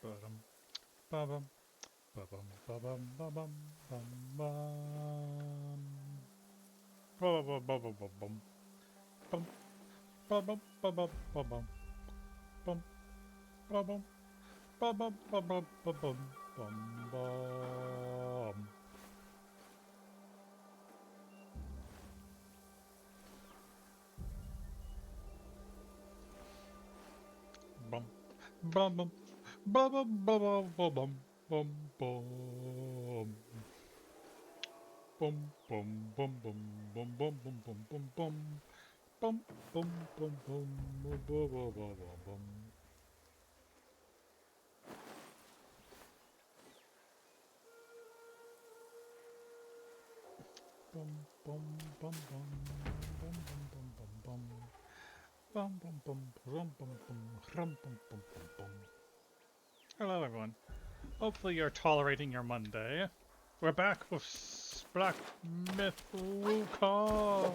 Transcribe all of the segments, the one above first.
Ba-bum, ba-bum, ba-bum, ba-bum, bum, bum. Ba-ba-ba-ba-ba-bum. Bum, ba-bum, ba-bum, ba-bum, bum, ba-bum, ba-bum, ba-bum, ba-bum, bum, bum. Bum, ba-bum, ba-bum, ba-bum, ba-bum, bum, bum. Bum, bum, bum, bum, bum, bum, bum, bum, bum, bum. Bum, bum, bum, bum, bum, bum, bum, bum, bum. Bum, bum, bum, bum, bum, bum, bum, bum, bum. Bum, bum, bum, rum, bum, bum, rum, bum, bum, bum, bum. Hello, everyone. Hopefully you're tolerating your Monday. We're back with Black Myth Wukong.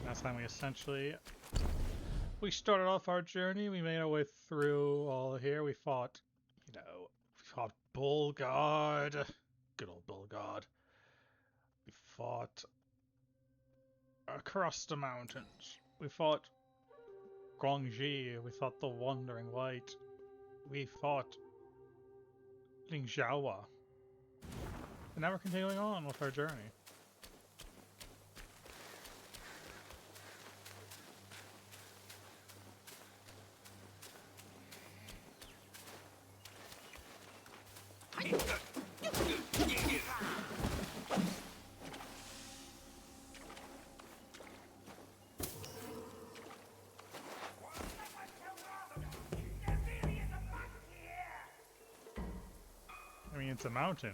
Last time we started off our journey. We made our way through all here. We fought, we fought Bullguard. Good old Bullguard. We fought across the mountains. We fought Guangxi. We fought the Wandering White. We fought Lingzhaowa. And now we're continuing on with our journey. I mean, it's a mountain.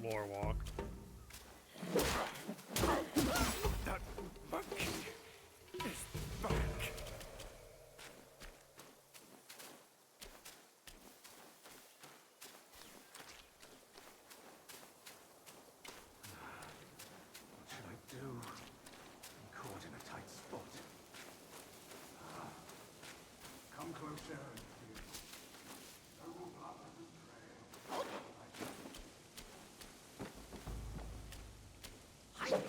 Lore walk. That monkey is back. What should I do? I'm caught in a tight spot. Come closer. Noble blood of betrayal.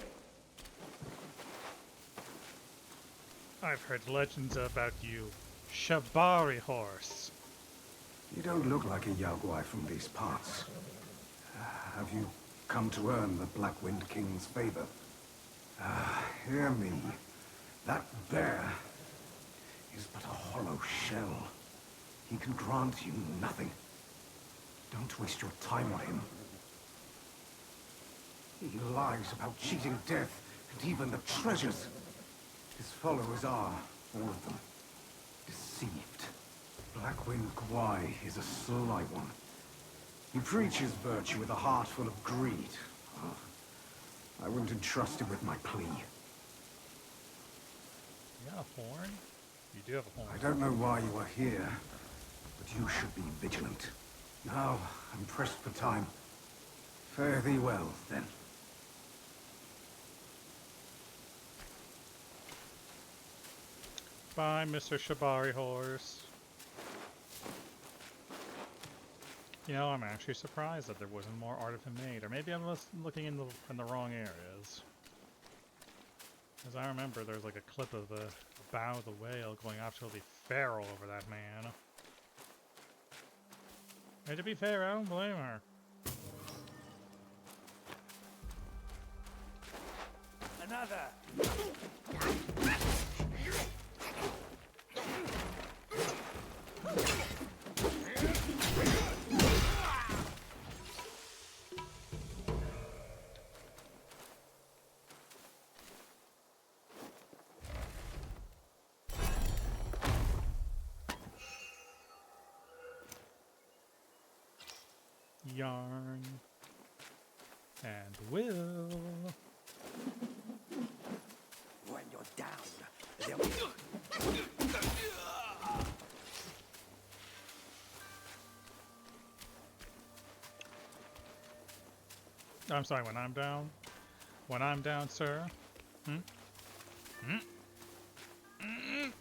I've heard legends about you. Shabari horse. You don't look like a Yaogwai from these parts. Have you come to earn the Black Wind King's favor? Hear me. That bear is but a hollow shell. He can grant you nothing. Don't waste your time on him. He lies about cheating death and even the treasures. His followers are, all of them, deceived. Blackwind Gwai is a sly one. He preaches virtue with a heart full of greed. Oh, I wouldn't entrust him with my plea. You got a horn? You do have a horn. I don't know why you are here, but you should be vigilant. Now, I'm pressed for time. Fare thee well, then. Bye, Mr. Shabari horse. You know, I'm actually surprised that there wasn't more art of him made, or maybe I'm looking in the wrong areas. As I remember, there's like a clip of the bow of the whale going absolutely feral over that man. And to be fair, I don't blame her. Another! Yarn. And will. I'm sorry, when I'm down? When I'm down, sir? Hmm? Hmm? Mm-mm.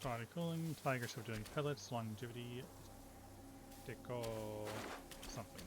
Body cooling, tigers have doing pellets, longevity, deco, something.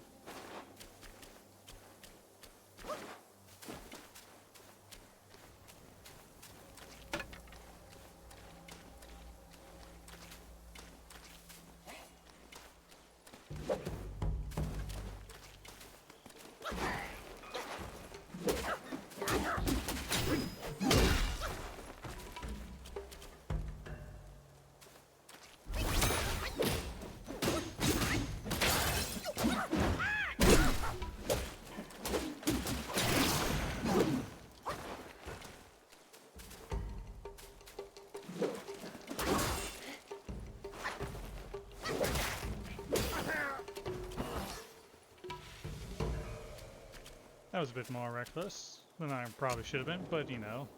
That was a bit more reckless than I probably should have been, but you know.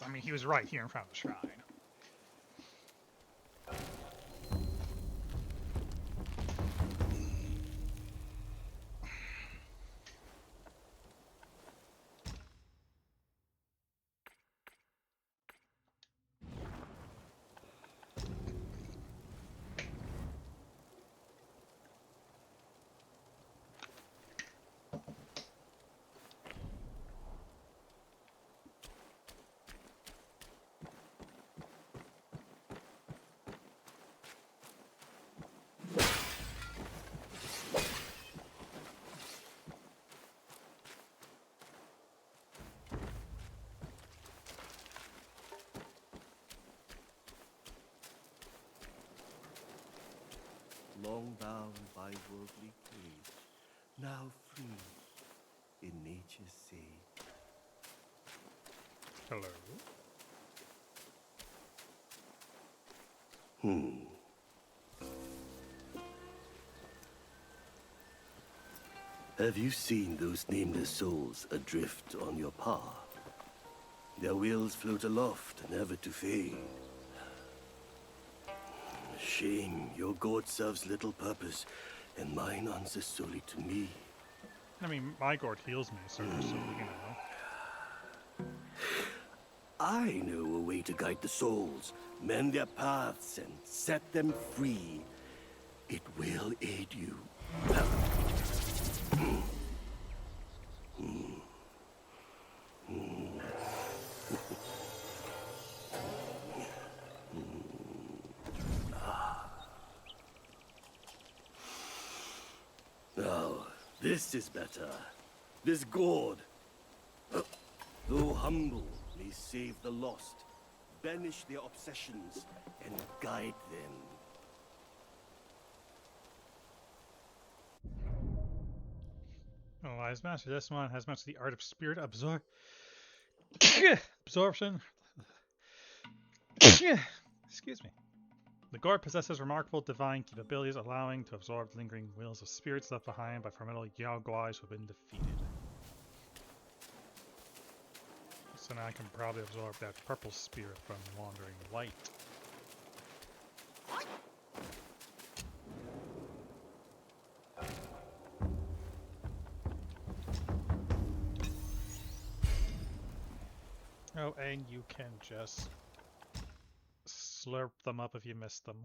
I mean, he was right here in front of the shrine. Long bound by worldly cage, now free in nature's sage. Hello? Have you seen those nameless souls adrift on your path? Their wills float aloft, never to fade. Shame, your god serves little purpose, and mine answers solely to me. I mean, my gourd heals me, sir, so, you know. I know a way to guide the souls, mend their paths, and set them free. It will aid you. Now, this is better. This gourd, though humble, may save the lost, banish their obsessions, and guide them. Wise Master, this one has much of the art of spirit absorption. Excuse me. The gourd possesses remarkable divine capabilities, allowing to absorb the lingering wills of spirits left behind by formidable Yao Guais who have been defeated. So now I can probably absorb that purple spirit from Wandering Light. Oh, and you can just slurp them up if you miss them.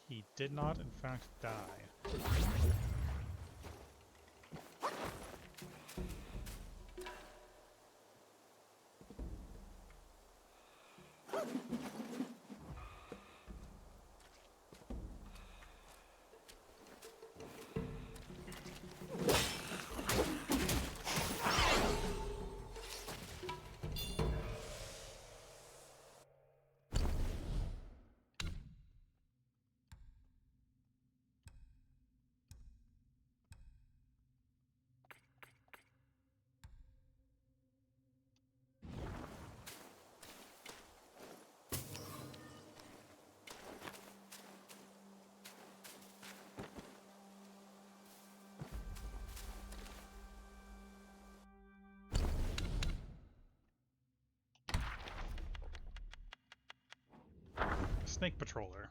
He did not, in fact, die. Snake Patroller.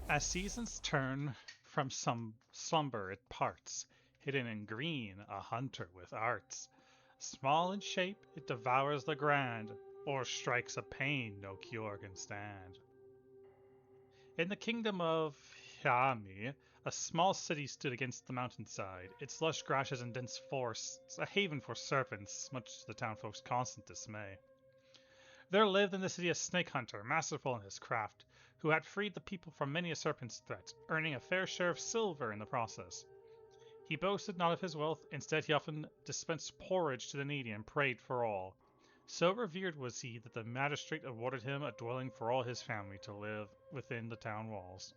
As seasons turn from some slumber it parts, hidden in green, a hunter with arts. Small in shape, it devours the grand, or strikes a pain no cure can stand. In the kingdom of Hyami, a small city stood against the mountainside, its lush grasses and dense forests, a haven for serpents, much to the townfolk's constant dismay. There lived in the city a snake hunter, masterful in his craft, who had freed the people from many a serpent's threat, earning a fair share of silver in the process. He boasted not of his wealth, instead he often dispensed porridge to the needy and prayed for all. So revered was he that the magistrate awarded him a dwelling for all his family to live within the town walls.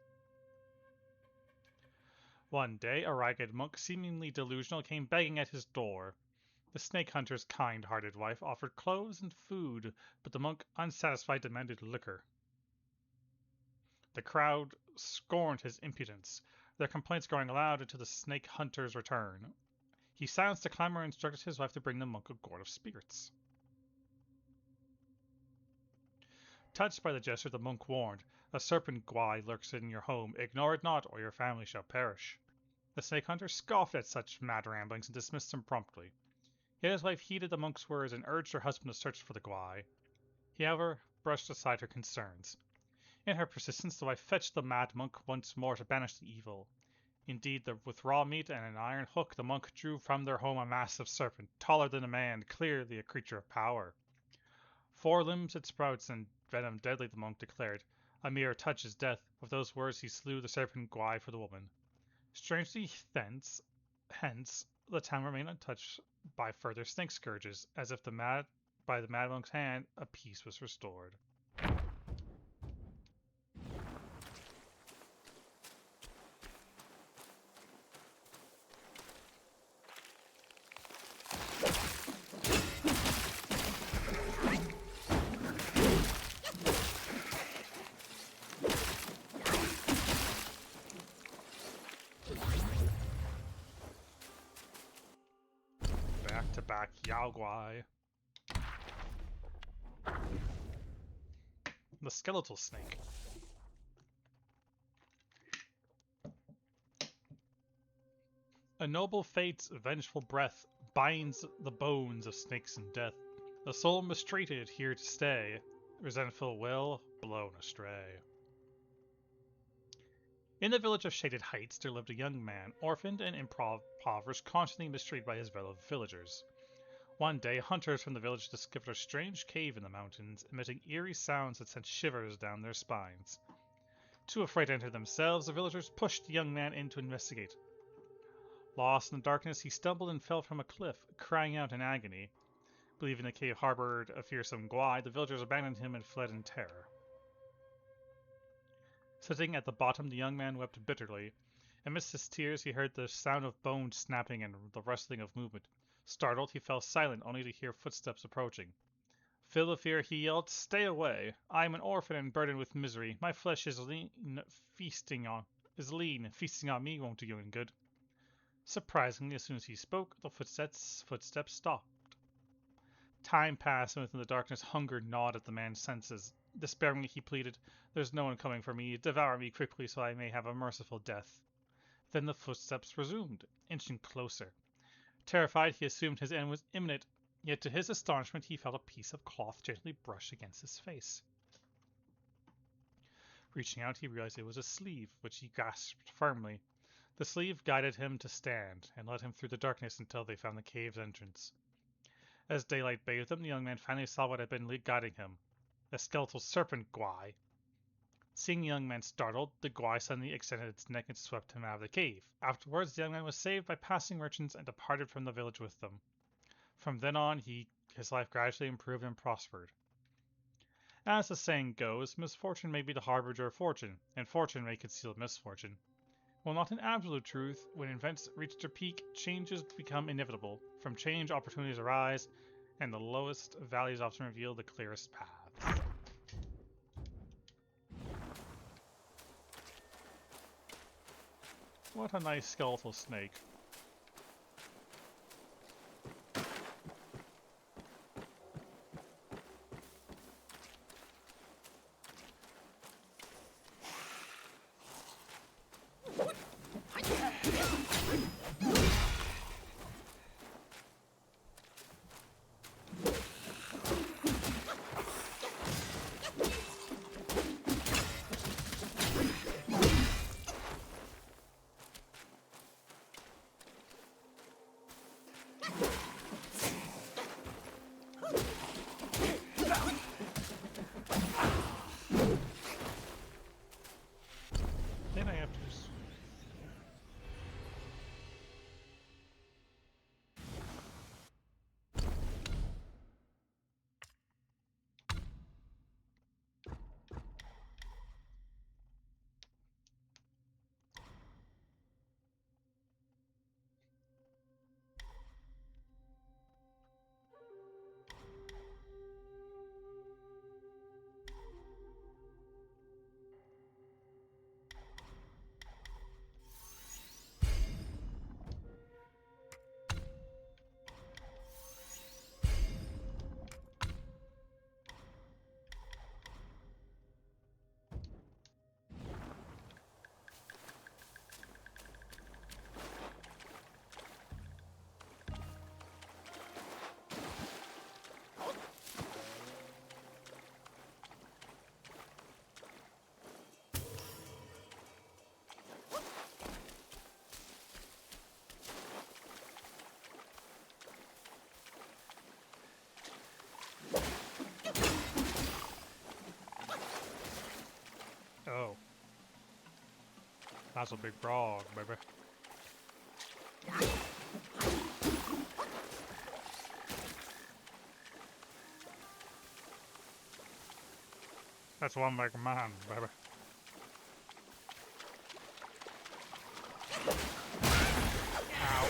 One day, a ragged monk, seemingly delusional, came begging at his door. The snake hunter's kind-hearted wife offered clothes and food, but the monk, unsatisfied, demanded liquor. The crowd scorned his impudence, their complaints growing loud until the snake hunter's return. He silenced the clamor and instructed his wife to bring the monk a gourd of spirits. Touched by the gesture, the monk warned, "A serpent guai lurks in your home. Ignore it not, or your family shall perish." The snake hunter scoffed at such mad ramblings and dismissed him promptly. Yet his wife heeded the monk's words and urged her husband to search for the guai. He, however, brushed aside her concerns. In her persistence, the wife fetched the mad monk once more to banish the evil. Indeed, with raw meat and an iron hook, the monk drew from their home a massive serpent, taller than a man, clearly a creature of power. 4 limbs it sprouts, and venom deadly, the monk declared. A mere touch is death. With those words he slew the serpent guai for the woman. Strangely, hence, the town remained untouched by further snake scourges, as if by the mad monk's hand, a peace was restored. back Yao Guai. The skeletal snake. A noble fate's vengeful breath binds the bones of snakes in death. A soul mistreated here to stay, resentful will blown astray. In the village of Shaded Heights, there lived a young man, orphaned and impoverished, constantly mistreated by his fellow villagers. One day, hunters from the village discovered a strange cave in the mountains, emitting eerie sounds that sent shivers down their spines. Too afraid to enter themselves, the villagers pushed the young man in to investigate. Lost in the darkness, he stumbled and fell from a cliff, crying out in agony. Believing the cave harbored a fearsome Guai, the villagers abandoned him and fled in terror. Sitting at the bottom, the young man wept bitterly. Amidst his tears, he heard the sound of bones snapping and the rustling of movement. Startled, he fell silent, only to hear footsteps approaching. Filled with fear, he yelled, "Stay away! I am an orphan and burdened with misery. My flesh is lean, feasting on me won't do you any good." Surprisingly, as soon as he spoke, the footsteps stopped. Time passed, and within the darkness, hunger gnawed at the man's senses. Despairingly, he pleaded, "There's no one coming for me. Devour me quickly so I may have a merciful death." Then the footsteps resumed, inching closer. Terrified, he assumed his end was imminent, yet to his astonishment he felt a piece of cloth gently brush against his face. Reaching out, he realized it was a sleeve, which he grasped firmly. The sleeve guided him to stand, and led him through the darkness until they found the cave's entrance. As daylight bathed him, the young man finally saw what had been guiding him. The skeletal serpent Guai. Seeing the young man startled, the Guai suddenly extended its neck and swept him out of the cave. Afterwards, the young man was saved by passing merchants and departed from the village with them. From then on, his life gradually improved and prospered. As the saying goes, misfortune may be the harbinger of fortune, and fortune may conceal misfortune. While not an absolute truth, when events reach their peak, changes become inevitable. From change, opportunities arise, and the lowest valleys often reveal the clearest paths. What a nice skeletal snake. Then I have to just... Oh. That's a big frog, baby. That's one big man, baby. Ow.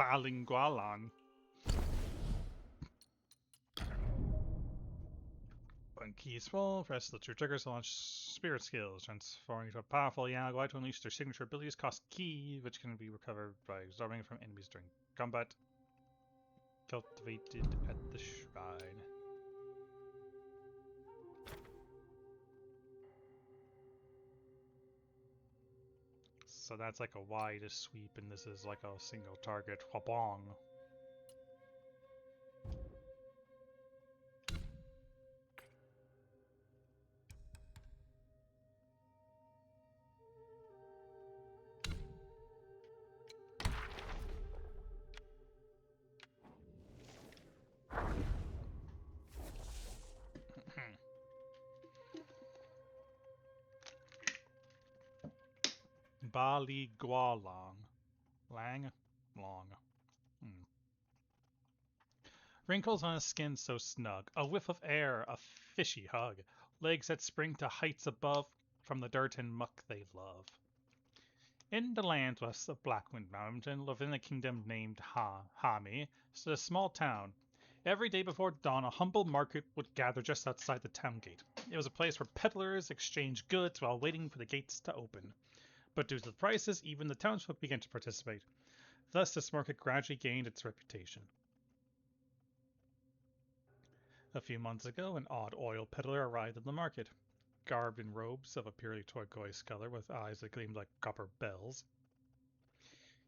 Balingualan. When keys full, press the two triggers to launch spirit skills, transforming into a powerful Yagwai to unleash their signature abilities. Cost key, which can be recovered by absorbing it from enemies during combat. Cultivated at the shrine. So that's like a wide sweep, and this is like a single target. Wabong. Bali Gualong. Lang? Long. Wrinkles on his skin so snug, a whiff of air, a fishy hug, legs that spring to heights above from the dirt and muck they love. In the lands west of Blackwind Mountain, within a kingdom named Hami, stood a small town. Every day before dawn, a humble market would gather just outside the town gate. It was a place where peddlers exchanged goods while waiting for the gates to open. But due to the prices, even the townsfolk began to participate. Thus, this market gradually gained its reputation. A few months ago, an odd oil peddler arrived at the market, garbed in robes of a purely turquoise color with eyes that gleamed like copper bells.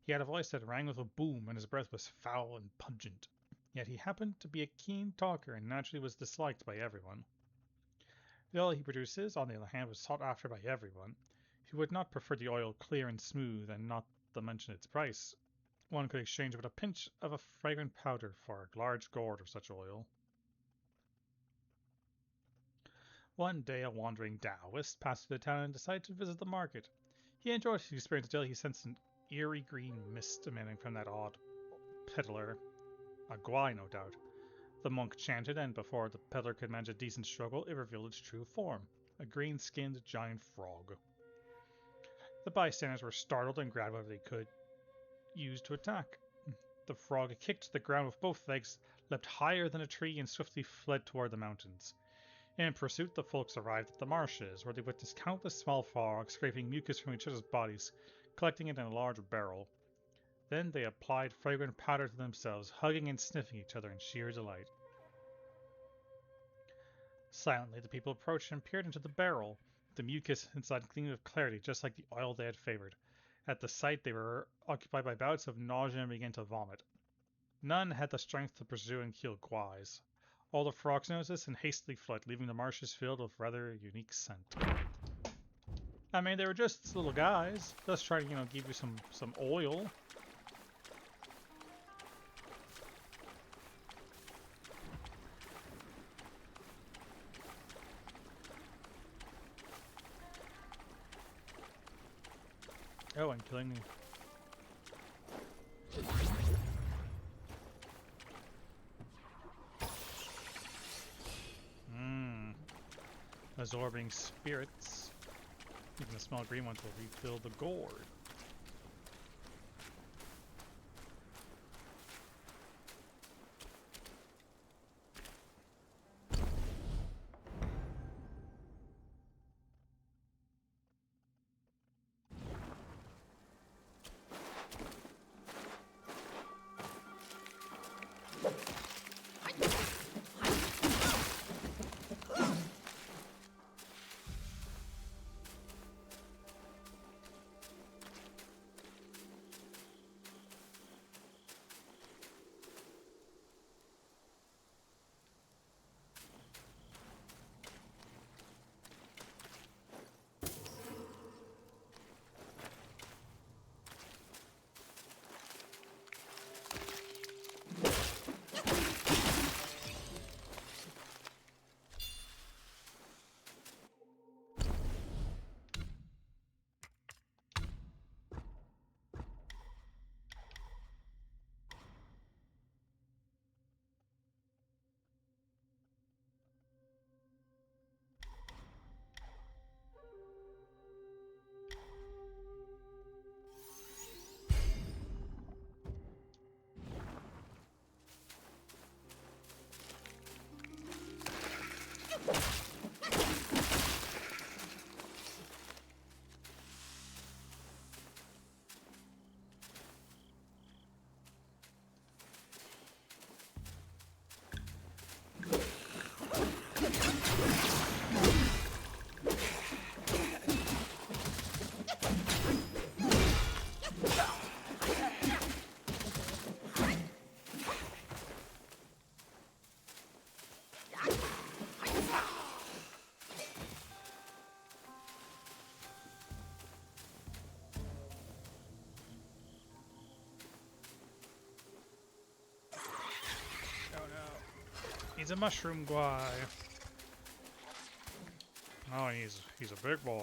He had a voice that rang with a boom, and his breath was foul and pungent. Yet he happened to be a keen talker and naturally was disliked by everyone. The oil he produces, on the other hand, was sought after by everyone. Who would not prefer the oil clear and smooth, and not to mention its price? One could exchange but a pinch of a fragrant powder for a large gourd of such oil. One day a wandering Taoist passed through the town and decided to visit the market. He enjoyed his experience until he sensed an eerie green mist emanating from that odd peddler. A gwai, no doubt. The monk chanted, and before the peddler could manage a decent struggle, it revealed its true form, a green-skinned giant frog. The bystanders were startled and grabbed whatever they could use to attack. The frog kicked the ground with both legs, leapt higher than a tree, and swiftly fled toward the mountains. In pursuit, the folks arrived at the marshes, where they witnessed countless small frogs scraping mucus from each other's bodies, collecting it in a large barrel. Then they applied fragrant powder to themselves, hugging and sniffing each other in sheer delight. Silently, the people approached and peered into the barrel. The mucus inside gleamed with clarity, just like the oil they had favored. At the sight, they were occupied by bouts of nausea and began to vomit. None had the strength to pursue and kill gwais. All the frogs noticed this and hastily fled, leaving the marshes filled with rather unique scent. I mean, they were just little guys, just trying to, give you some oil. Oh, and killing me. Absorbing spirits. Even the small green ones will refill the gourd. He's a mushroom guy. Oh, he's a big boy.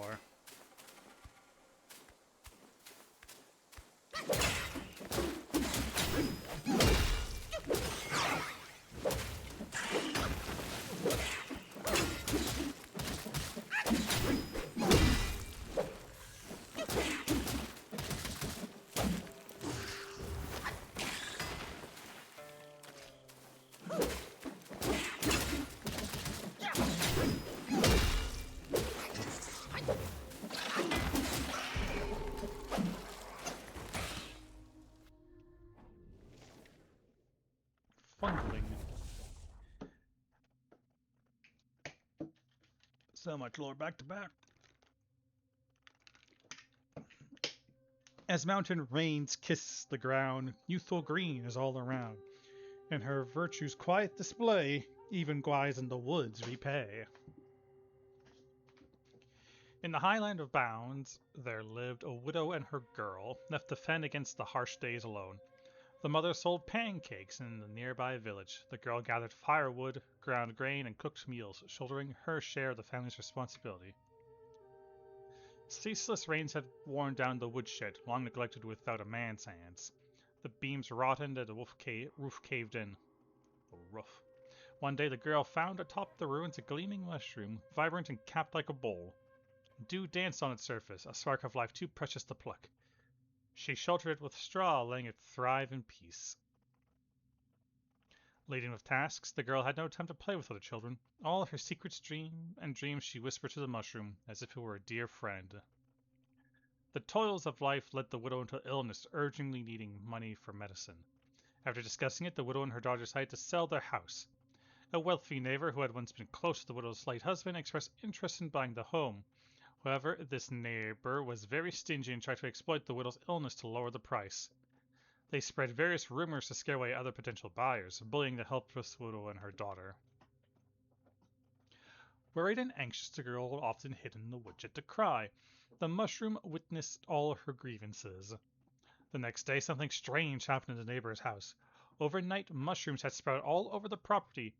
Fungling. So much lore back to back. As mountain rains kiss the ground, youthful green is all around. In her virtue's quiet display, even guys in the woods repay. In the highland of Bounds, there lived a widow and her girl, left to fend against the harsh days alone. The mother sold pancakes in the nearby village. The girl gathered firewood, ground grain, and cooked meals, shouldering her share of the family's responsibility. Ceaseless rains had worn down the woodshed, long neglected without a man's hands. The beams rotted and the roof caved in. The roof. One day the girl found atop the ruins a gleaming mushroom, vibrant and capped like a bowl. Dew danced on its surface, a spark of life too precious to pluck. She sheltered it with straw, letting it thrive in peace. Laden with tasks, the girl had no time to play with other children. All her secrets and dreams she whispered to the mushroom, as if it were a dear friend. The toils of life led the widow into illness, urgently needing money for medicine. After discussing it, the widow and her daughter decided to sell their house. A wealthy neighbor who had once been close to the widow's late husband expressed interest in buying the home. However, this neighbor was very stingy and tried to exploit the widow's illness to lower the price. They spread various rumors to scare away other potential buyers, bullying the helpless widow and her daughter. Worried and anxious, the girl often hid in the woodshed to cry. The mushroom witnessed all her grievances. The next day, something strange happened in the neighbor's house. Overnight, mushrooms had sprouted all over the property.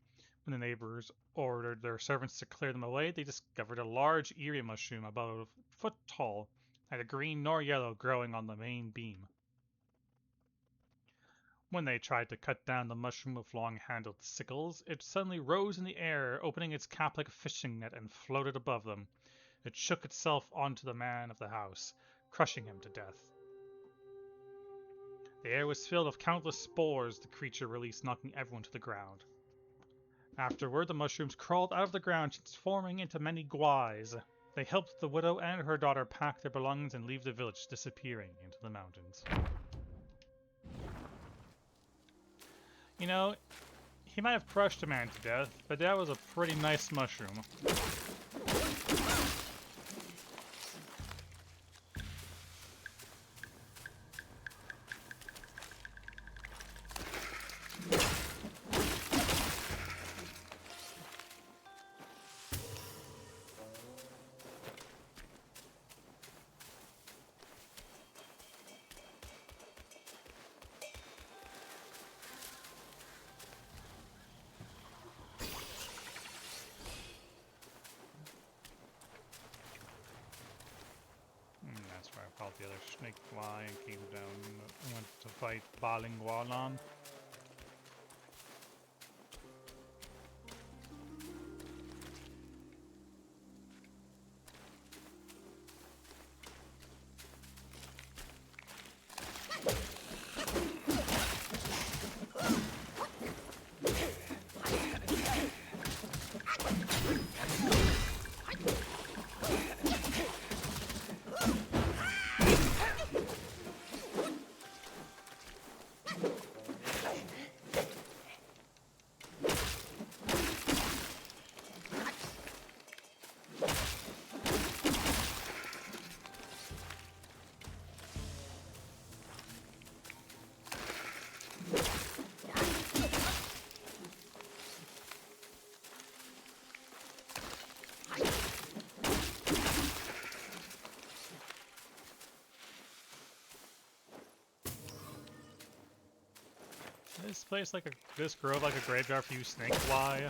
When the neighbors ordered their servants to clear them away, they discovered a large eerie mushroom about a foot tall, neither green nor yellow, growing on the main beam. When they tried to cut down the mushroom with long-handled sickles, it suddenly rose in the air, opening its cap like a fishing net, and floated above them. It shook itself onto the man of the house, crushing him to death. The air was filled with countless spores the creature released, knocking everyone to the ground. Afterward, the mushrooms crawled out of the ground, transforming into many guais. They helped the widow and her daughter pack their belongings and leave the village, disappearing into the mountains. You know, he might have crushed a man to death, but that was a pretty nice mushroom. That's where I fought the other snake fly and came down and went to fight Balingwalan. this place like this grove like a graveyard for you snake fly?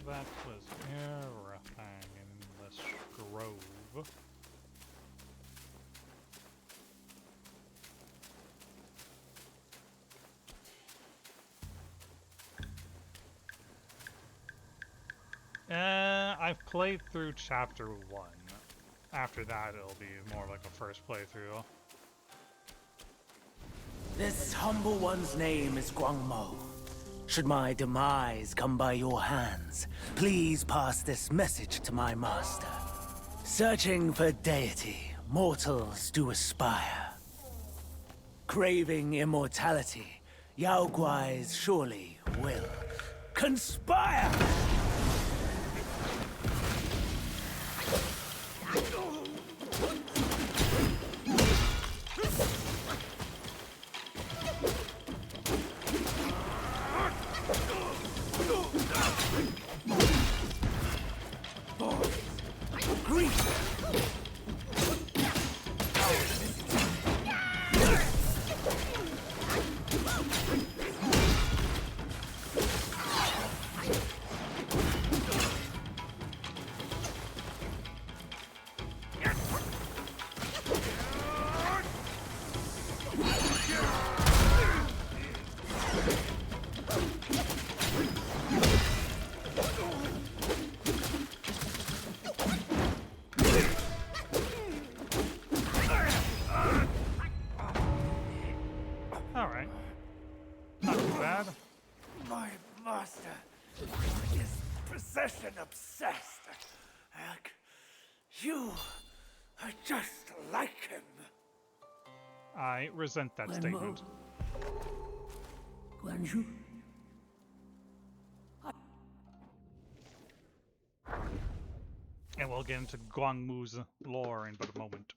That was everything in this grove. I've played through chapter 1. After that, it'll be more like a first playthrough. This humble one's name is Guangmo. Should my demise come by your hands, please pass this message to my master. Searching for deity, mortals do aspire. Craving immortality, Yao Guais surely will conspire! Alright. Not too bad. My master is possession obsessed. You are just like him. I resent that statement. Guanju? And we'll get into Guangmu's lore in but a moment.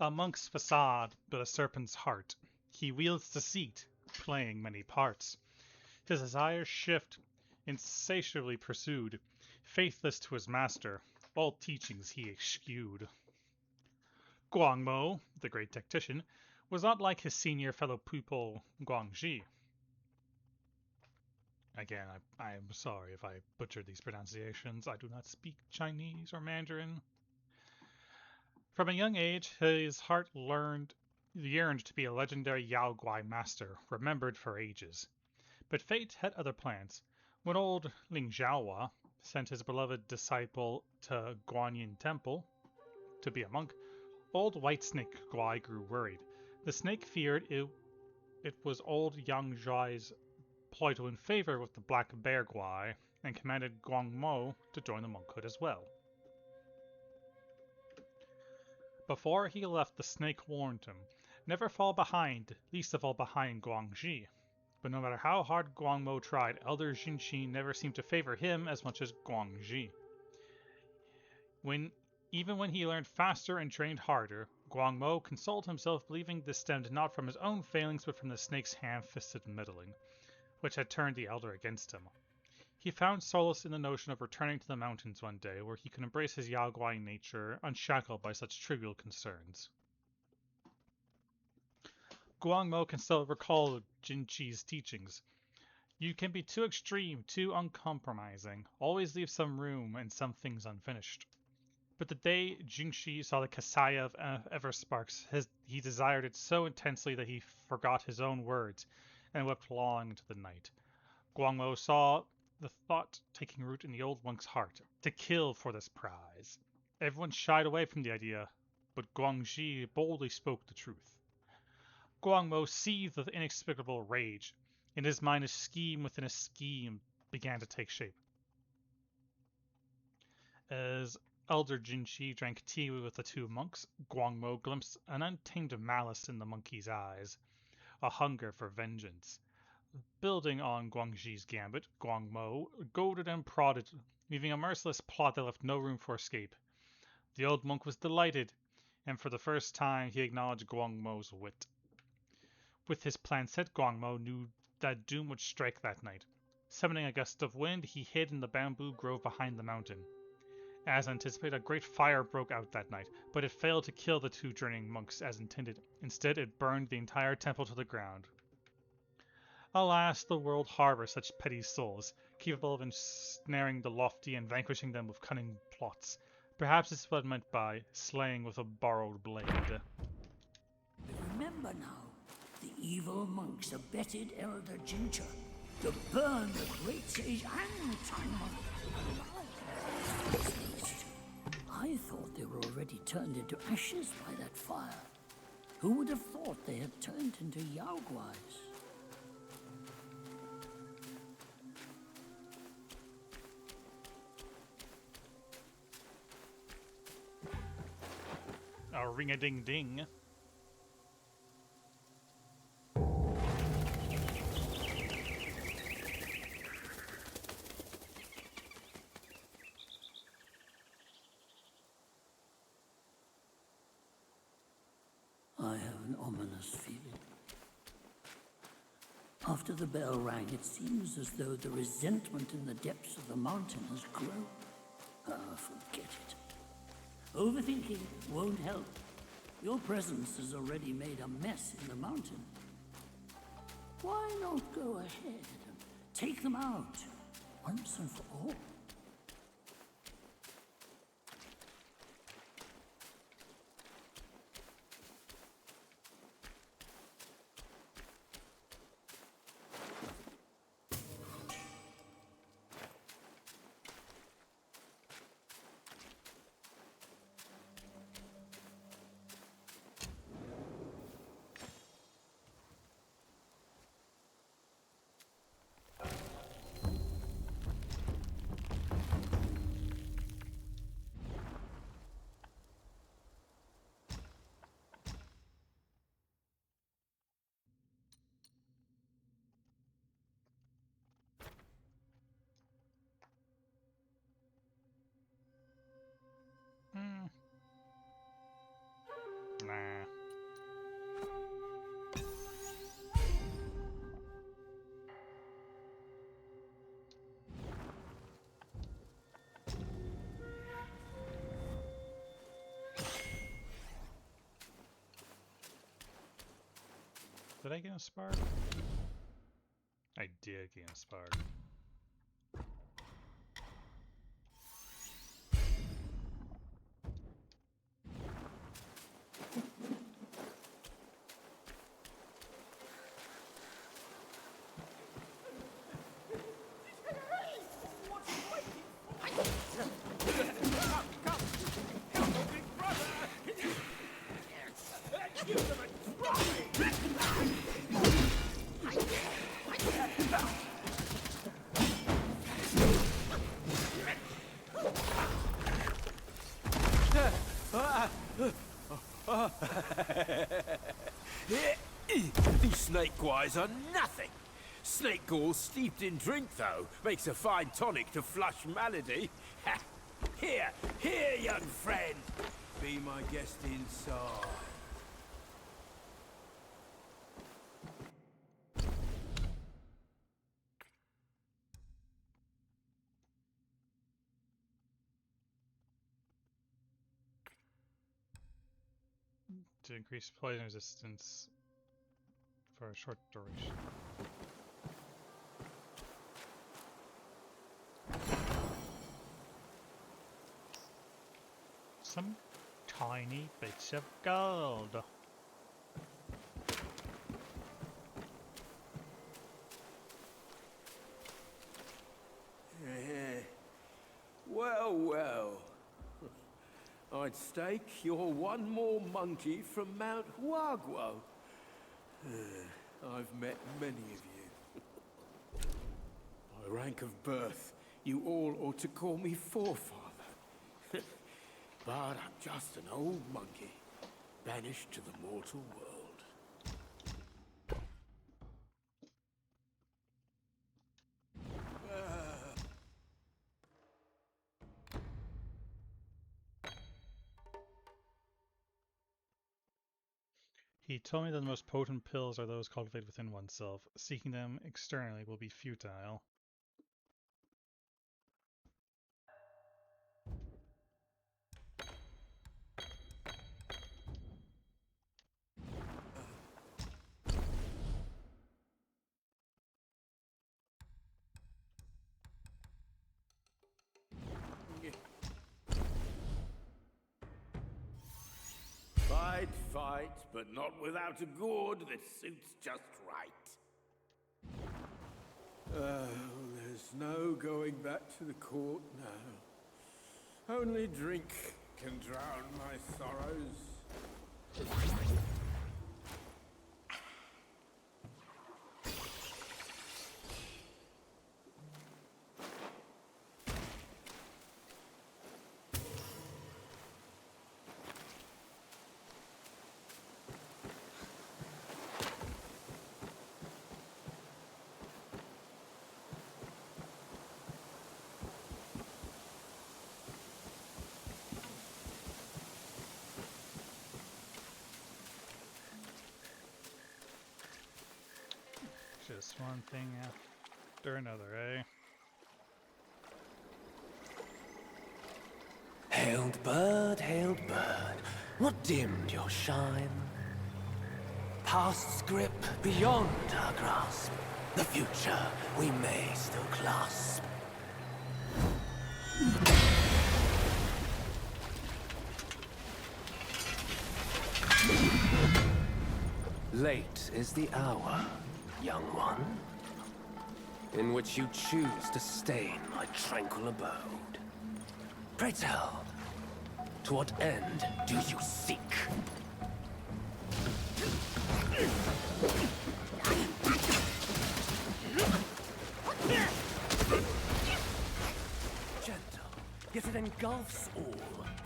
A monk's facade, but a serpent's heart. He wields deceit, playing many parts. His desires shift, insatiably pursued, faithless to his master, all teachings he eschewed. Guangmo, the great tactician, was not like his senior fellow pupil Guangxi. Again, I am sorry if I butchered these pronunciations. I do not speak Chinese or Mandarin. From a young age, his heart yearned to be a legendary Yao Guai master, remembered for ages. But fate had other plans. When old Ling Xiaohua sent his beloved disciple to Guanyin Temple to be a monk, old White Snake Guai grew worried. The snake feared it was old Yang Zhuai's ploy to win favor with the Black Bear Guai, and commanded Guang Mo to join the monkhood as well. Before he left, the snake warned him, never fall behind, least of all behind Guangxi. But no matter how hard Guang Mo tried, Elder Jinxi never seemed to favor him as much as Guangxi. Even when he learned faster and trained harder, Guang Mo consoled himself believing this stemmed not from his own failings but from the snake's ham-fisted meddling, which had turned the elder against him. He found solace in the notion of returning to the mountains one day, where he could embrace his Yaoguai nature, unshackled by such trivial concerns. Guangmo can still recall Jinqi's teachings. You can be too extreme, too uncompromising, always leave some room and some things unfinished. But the day Jinxi saw the Kasaya of Eversparks, he desired it so intensely that he forgot his own words and wept long into the night. Guangmo saw the thought taking root in the old monk's heart, to kill for this prize. Everyone shied away from the idea, but Guangxi boldly spoke the truth. Guangmo seethed with inexplicable rage. In his mind, a scheme within a scheme began to take shape. As Elder Jinchi drank tea with the two monks, Guangmo glimpsed an untamed malice in the monkey's eyes, a hunger for vengeance. Building on Guangxi's gambit, Guangmo goaded and prodded, weaving a merciless plot that left no room for escape. The old monk was delighted, and for the first time he acknowledged Guangmo's wit. With his plan set, Guangmo knew that doom would strike that night. Summoning a gust of wind, he hid in the bamboo grove behind the mountain. As anticipated, a great fire broke out that night, but it failed to kill the two journeying monks as intended. Instead, it burned the entire temple to the ground. Alas, the world harbors such petty souls, capable of ensnaring the lofty and vanquishing them with cunning plots. Perhaps this is what it meant by slaying with a borrowed blade. Remember now, the evil monks abetted Elder Ginger to burn the great sage and Time alive. I thought they were already turned into ashes by that fire. Who would have thought they had turned into Yaoguais? A ring-a-ding-ding. I have an ominous feeling. After the bell rang, it seems as though the resentment in the depths of the mountain has grown. Ah, forget it. Overthinking won't help. Your presence has already made a mess in the mountain. Why not go ahead and take them out, once and for all? Nah. Did I get a spark? I did get a spark. snake guys are nothing. Snake gall steeped in drink, though, makes a fine tonic to flush malady. Here, young friend. Be my guest inside. To increase poison resistance for a short duration. Some tiny bits of gold. Well, well. I'd stake you're one more monkey from Mount Wukong. I've met many of you. By rank of birth, you all ought to call me forefather. But I'm just an old monkey, banished to the mortal world. He told me that the most potent pills are those cultivated within oneself. Seeking them externally will be futile. Fight, but not without a gourd that suits just right. There's no going back to the court now. Only drink can drown my sorrows. Just one thing after another, eh? Hailed bird, what dimmed your shine? Past's grip beyond our grasp. The future we may still clasp. Late is the hour, young one, in which you choose to stain my tranquil abode. Pray tell, to what end do you seek? Gentle, yet it engulfs all.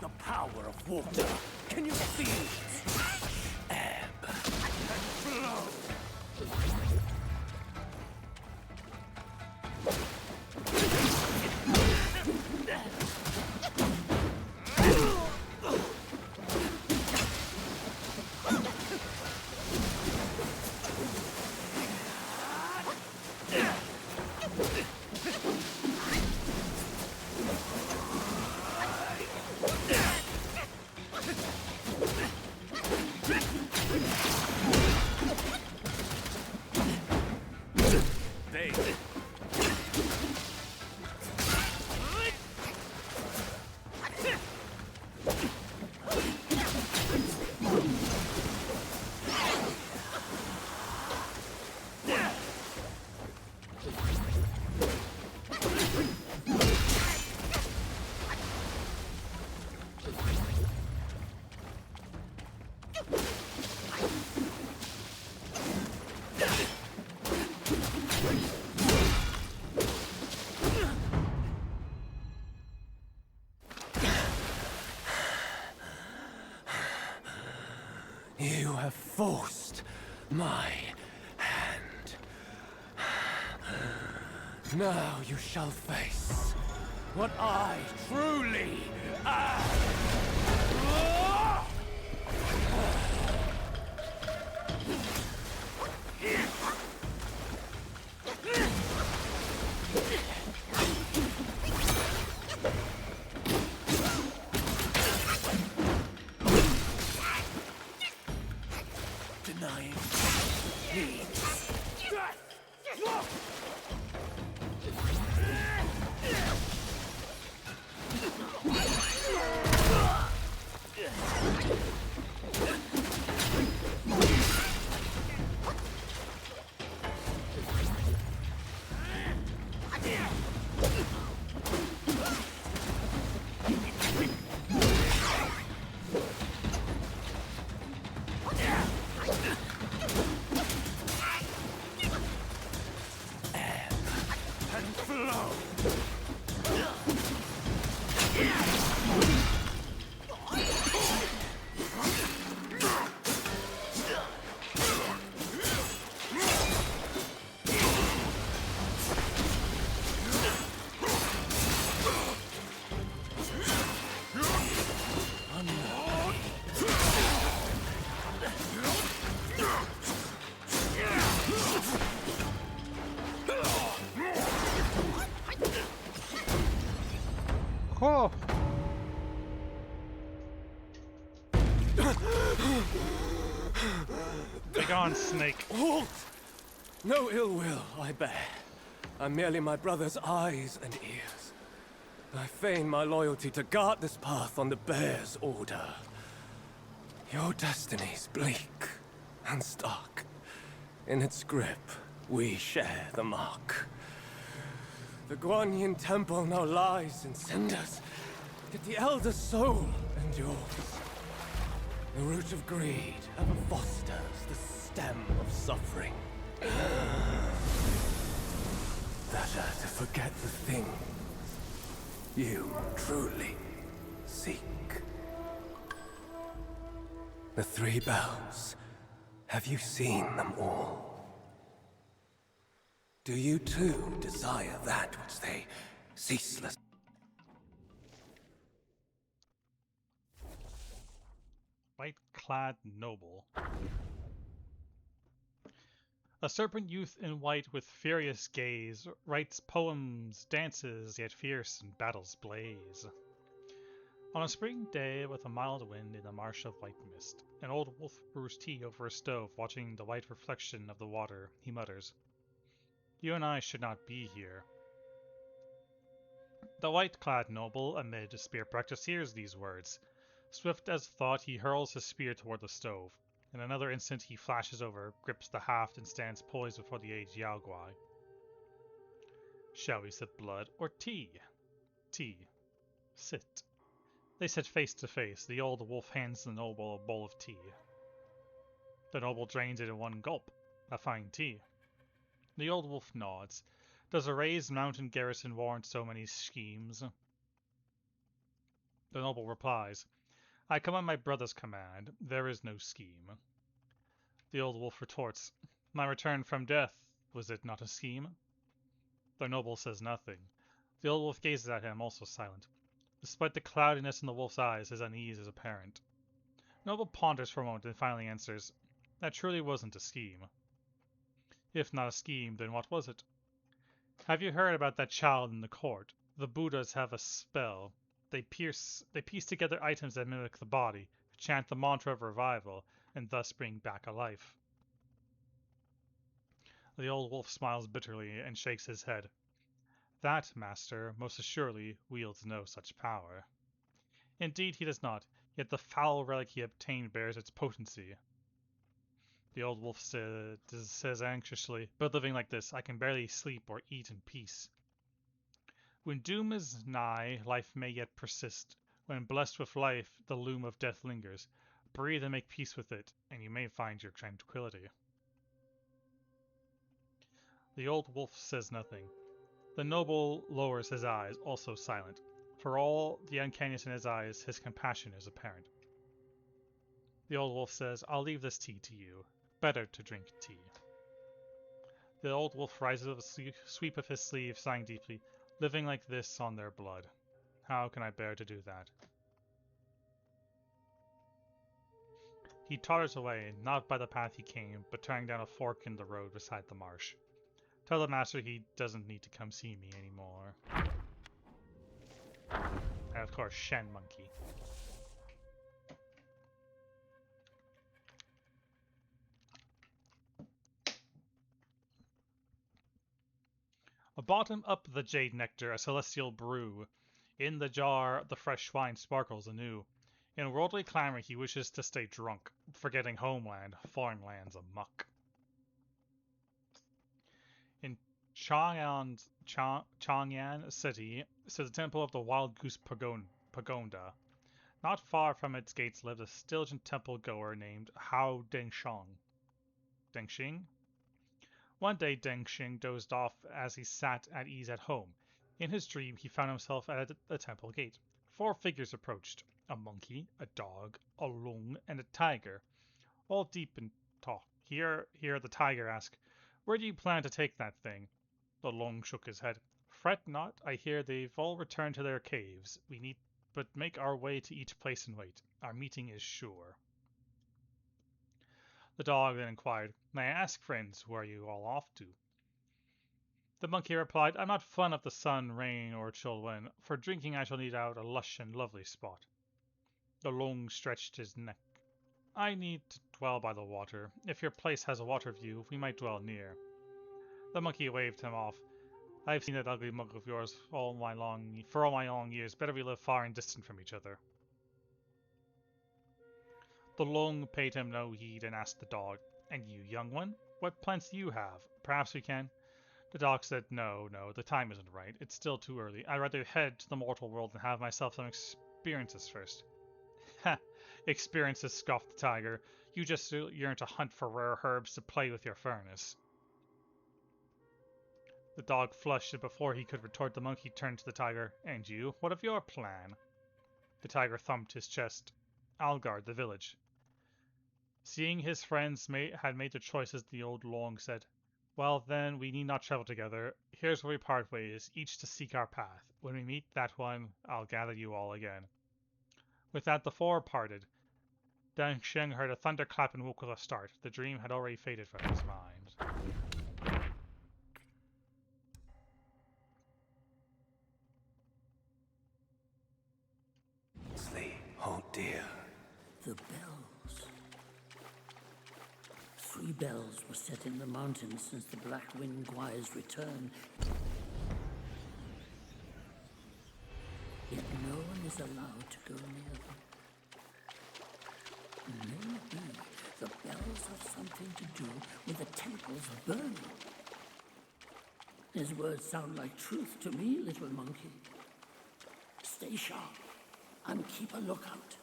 The power of water. Can you feel it? Ebb and flow. You have forced my Now you shall face what I truly am. Denying means death. And flow. Oh! Begone, snake. Halt! No ill will I bear. I'm merely my brother's eyes and ears. I feign my loyalty to guard this path on the bear's order. Your destiny's bleak and stark. In its grip, we share the mark. The Guanyin temple now lies in cinders, yet the elder soul endures. The root of greed ever fosters the stem of suffering. Better to forget the things you truly seek. The three bells, have you seen them all? Do you too desire that which they ceaseless? White-clad noble. A serpent youth in white with furious gaze writes poems, dances, yet fierce in battle's blaze. On a spring day with a mild wind in a marsh of white mist, an old wolf brews tea over a stove watching the white reflection of the water. He mutters, "You and I should not be here." The white-clad noble, amid spear practice, hears these words. Swift as thought, he hurls his spear toward the stove. In another instant, he flashes over, grips the haft, and stands poised before the aged Yao Guai. Shall we sip blood or tea? Tea. Sit. They sit face to face. The old wolf hands the noble a bowl of tea. The noble drains it in one gulp. A fine tea. The old wolf nods. Does a raised mountain garrison warrant so many schemes? The noble replies, I come on my brother's command. There is no scheme. The old wolf retorts, my return from death, was it not a scheme? The noble says nothing. The old wolf gazes at him, also silent. Despite the cloudiness in the wolf's eyes, his unease is apparent. The noble ponders for a moment and finally answers, that truly wasn't a scheme. If not a scheme, then what was it? Have you heard about that child in the court? The Buddhas have a spell. They piece together items that mimic the body, chant the mantra of revival, and thus bring back a life. The old wolf smiles bitterly and shakes his head. That, master, most assuredly wields no such power. Indeed he does not, yet the foul relic he obtained bears its potency. The old wolf says anxiously, but living like this, I can barely sleep or eat in peace. When doom is nigh, life may yet persist. When blessed with life, the loom of death lingers. Breathe and make peace with it, and you may find your tranquility. The old wolf says nothing. The noble lowers his eyes, also silent. For all the uncanniness in his eyes, his compassion is apparent. The old wolf says, I'll leave this tea to you. Better to drink tea. The old wolf rises with a sweep of his sleeve, sighing deeply. Living like this on their blood. How can I bear to do that? He totters away, not by the path he came, but turning down a fork in the road beside the marsh. Tell the master he doesn't need to come see me anymore. And of course, Shen Monkey. A bottom up the jade nectar, a celestial brew. In the jar, the fresh wine sparkles anew. In worldly clamor, he wishes to stay drunk, forgetting homeland, foreign lands amuck. In Chang'an City sits the temple of the Wild Goose Pagoda. Not far from its gates lived a diligent temple goer named Hao Dengsheng. Dengxing? One day Dengxing dozed off as he sat at ease at home. In his dream, he found himself at the temple gate. 4 figures approached: a monkey, a dog, a long, and a tiger, all deep in talk. Here the tiger asked, "Where do you plan to take that thing?" The long shook his head. "Fret not, I hear they've all returned to their caves. We need but make our way to each place and wait. Our meeting is sure." The dog then inquired, "May I ask, friends, where are you all off to?" The monkey replied, "I'm not fond of the sun, rain, or chill wind. For drinking I shall need out a lush and lovely spot." The long stretched his neck. "I need to dwell by the water. If your place has a water view, we might dwell near." The monkey waved him off. "I've seen that ugly mug of yours for all my long years. Better we live far and distant from each other." The long paid him no heed and asked the dog, "And you, young one, what plans do you have? Perhaps we can—" The dog said, No, the time isn't right. It's still too early. I'd rather head to the mortal world and have myself some experiences first." "Ha! Experiences," scoffed the tiger. "You just yearn to hunt for rare herbs to play with your furnace." The dog flushed, and before he could retort, the monkey turned to the tiger. "And you? What of your plan?" The tiger thumped his chest. "I'll guard the village." Seeing his friends had made their choices, the old long said, "Well, then, we need not travel together. Here's where we part ways, each to seek our path. When we meet that one, I'll gather you all again." With that, the 4 parted. Deng Sheng heard a thunderclap and woke with a start. The dream had already faded from his mind. Sleep, oh dear. The bells. 3 bells were set in the mountains since the Black Wind Gwy's return. Yet no one is allowed to go near them. Maybe the bells have something to do with the temple's burning. His words sound like truth to me, little monkey. Stay sharp and keep a lookout.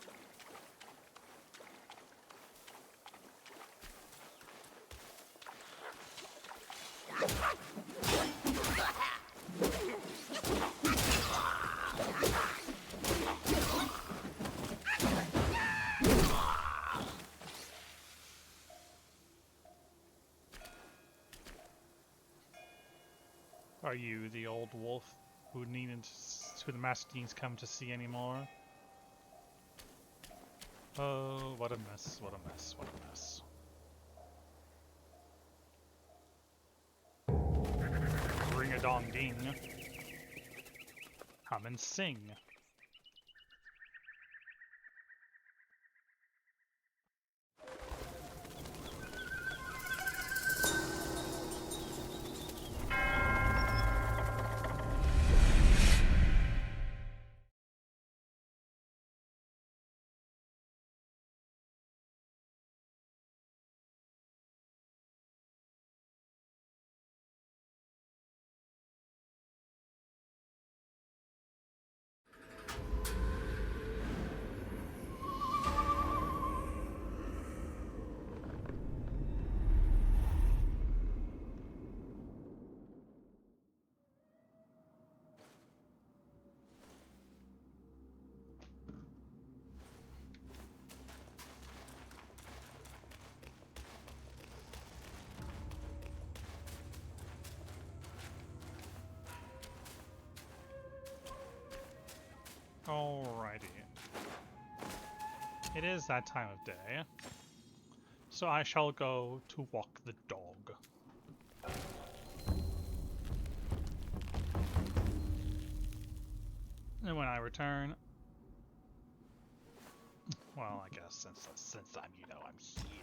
Are you the old wolf who the master needs come to see anymore? Oh, what a mess, what a mess, what a mess. Ring a dong ding. Come and sing. Alrighty. It is that time of day, so I shall go to walk the dog. And when I return, well, I guess since I'm I'm here.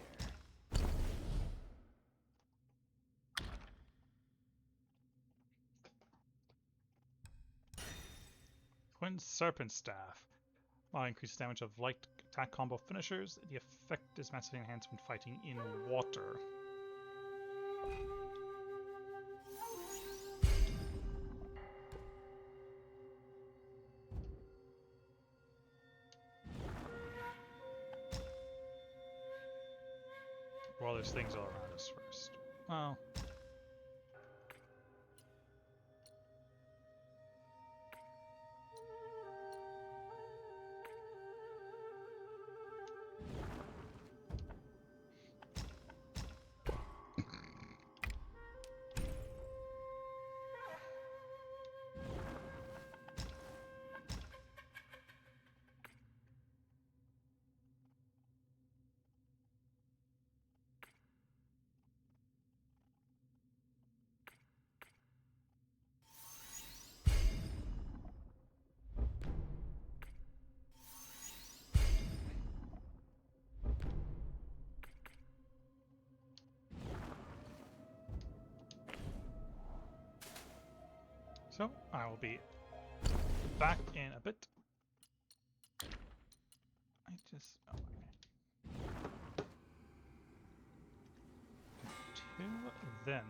Twin Serpent Staff. While increases damage of light attack combo finishers, the effect is massively enhanced when fighting in water. Well, there's things all around us first. Well, so I will be back in a bit. Until then.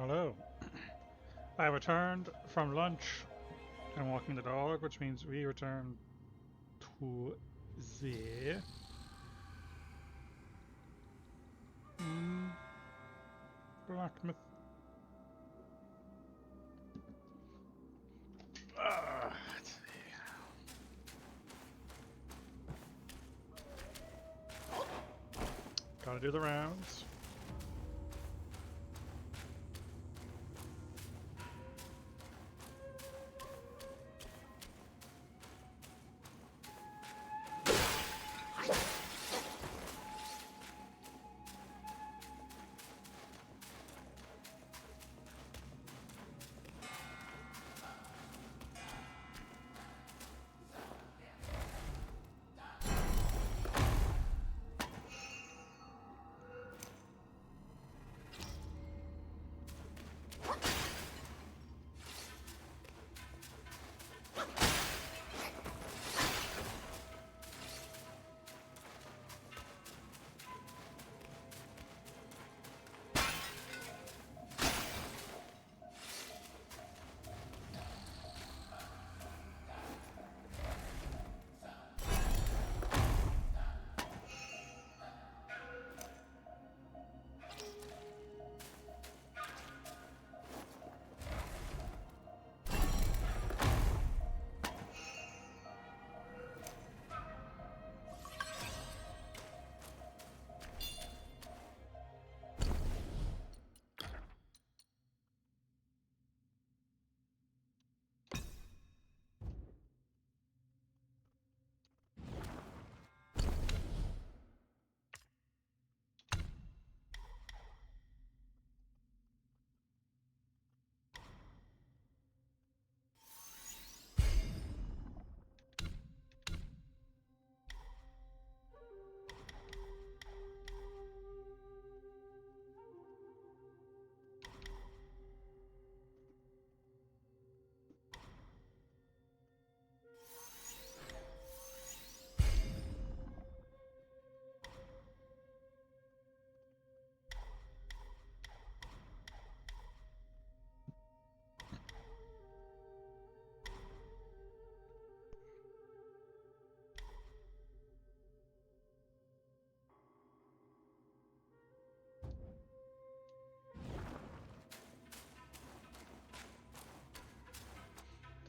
Hello. I have returned from lunch and walking the dog, which means we return to the Black Myth. Let's see. Gotta do the rounds.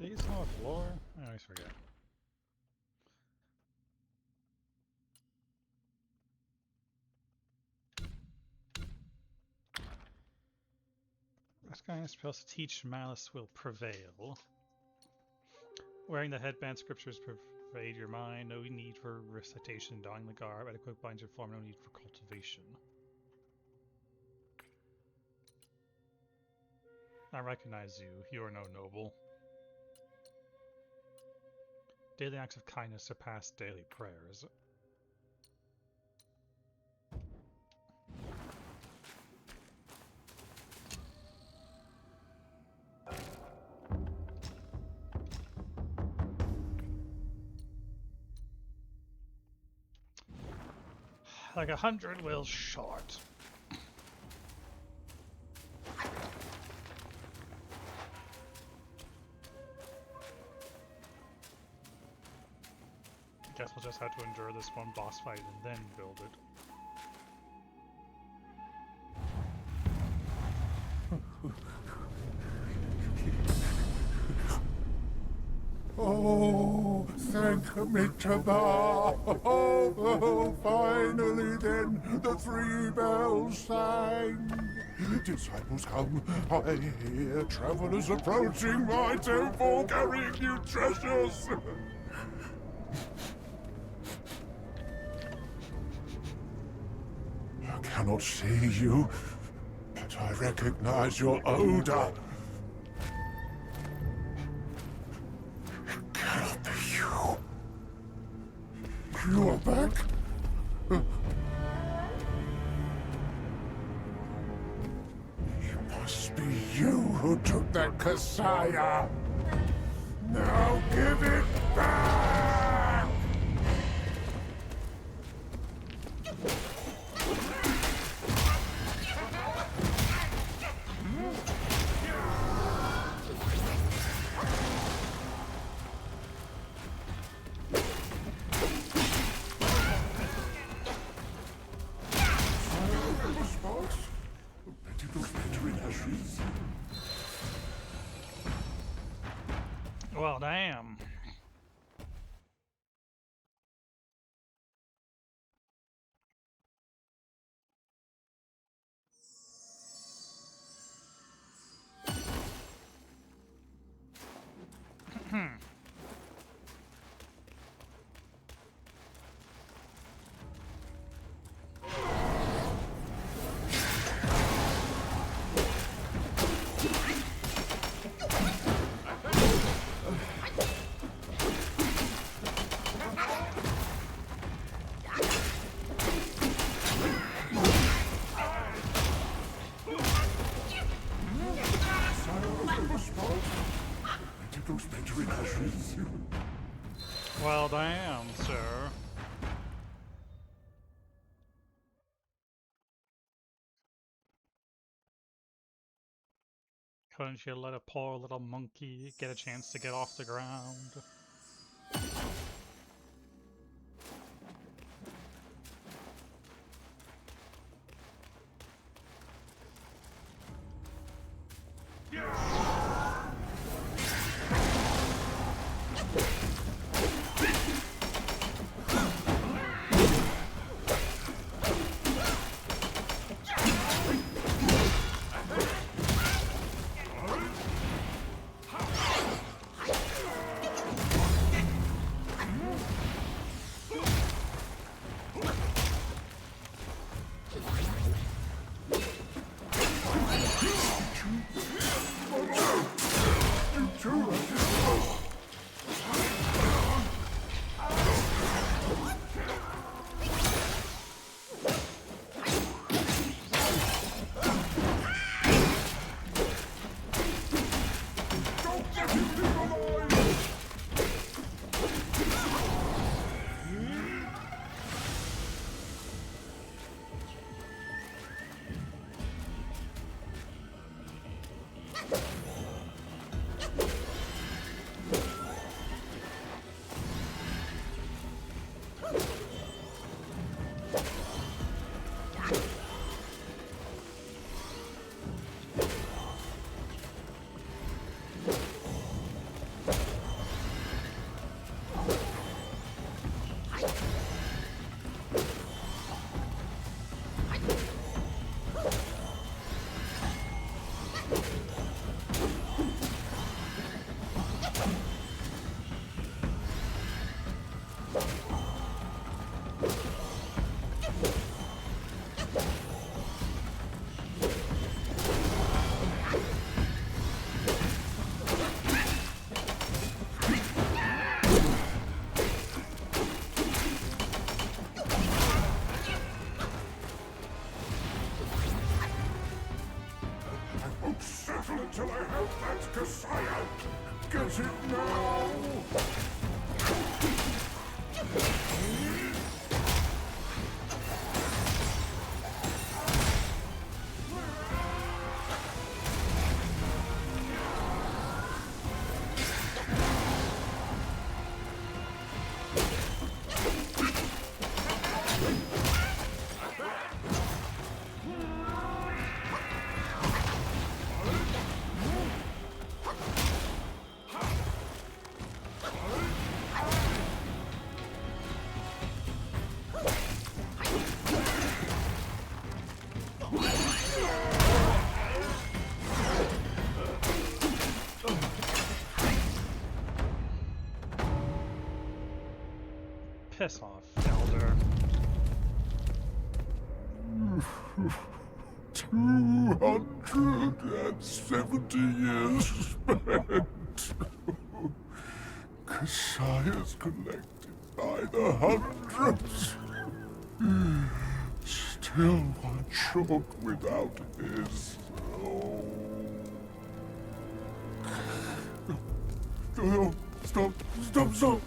These have a floor? I always forget. This guy is supposed to teach malice will prevail. Wearing the headband scriptures pervade your mind. No need for recitation. Donning the garb. Adequate binds your form. No need for cultivation. I recognize you. You are no noble. Daily acts of kindness surpass daily prayers. Like 100 wills short. Guess we'll just have to endure this one boss fight and then build it. Oh, thank me to thou. Oh, finally then the 3 bells sang. Disciples come, I hear travelers approaching my temple carrying new treasures. I cannot see you, but I recognize your odor. It cannot be you. You are back? It must be you who took that Kasaya. Now give it back! Well, damn. Those mentoring ashes. Well, damn, sir. Couldn't you let a poor little monkey get a chance to get off the ground? Until I have that Kasaya. Get it now! Piss off, Elder. 270 years spent. Kasaya's collected by the hundreds. Still one short without his. Oh. No, stop. Go.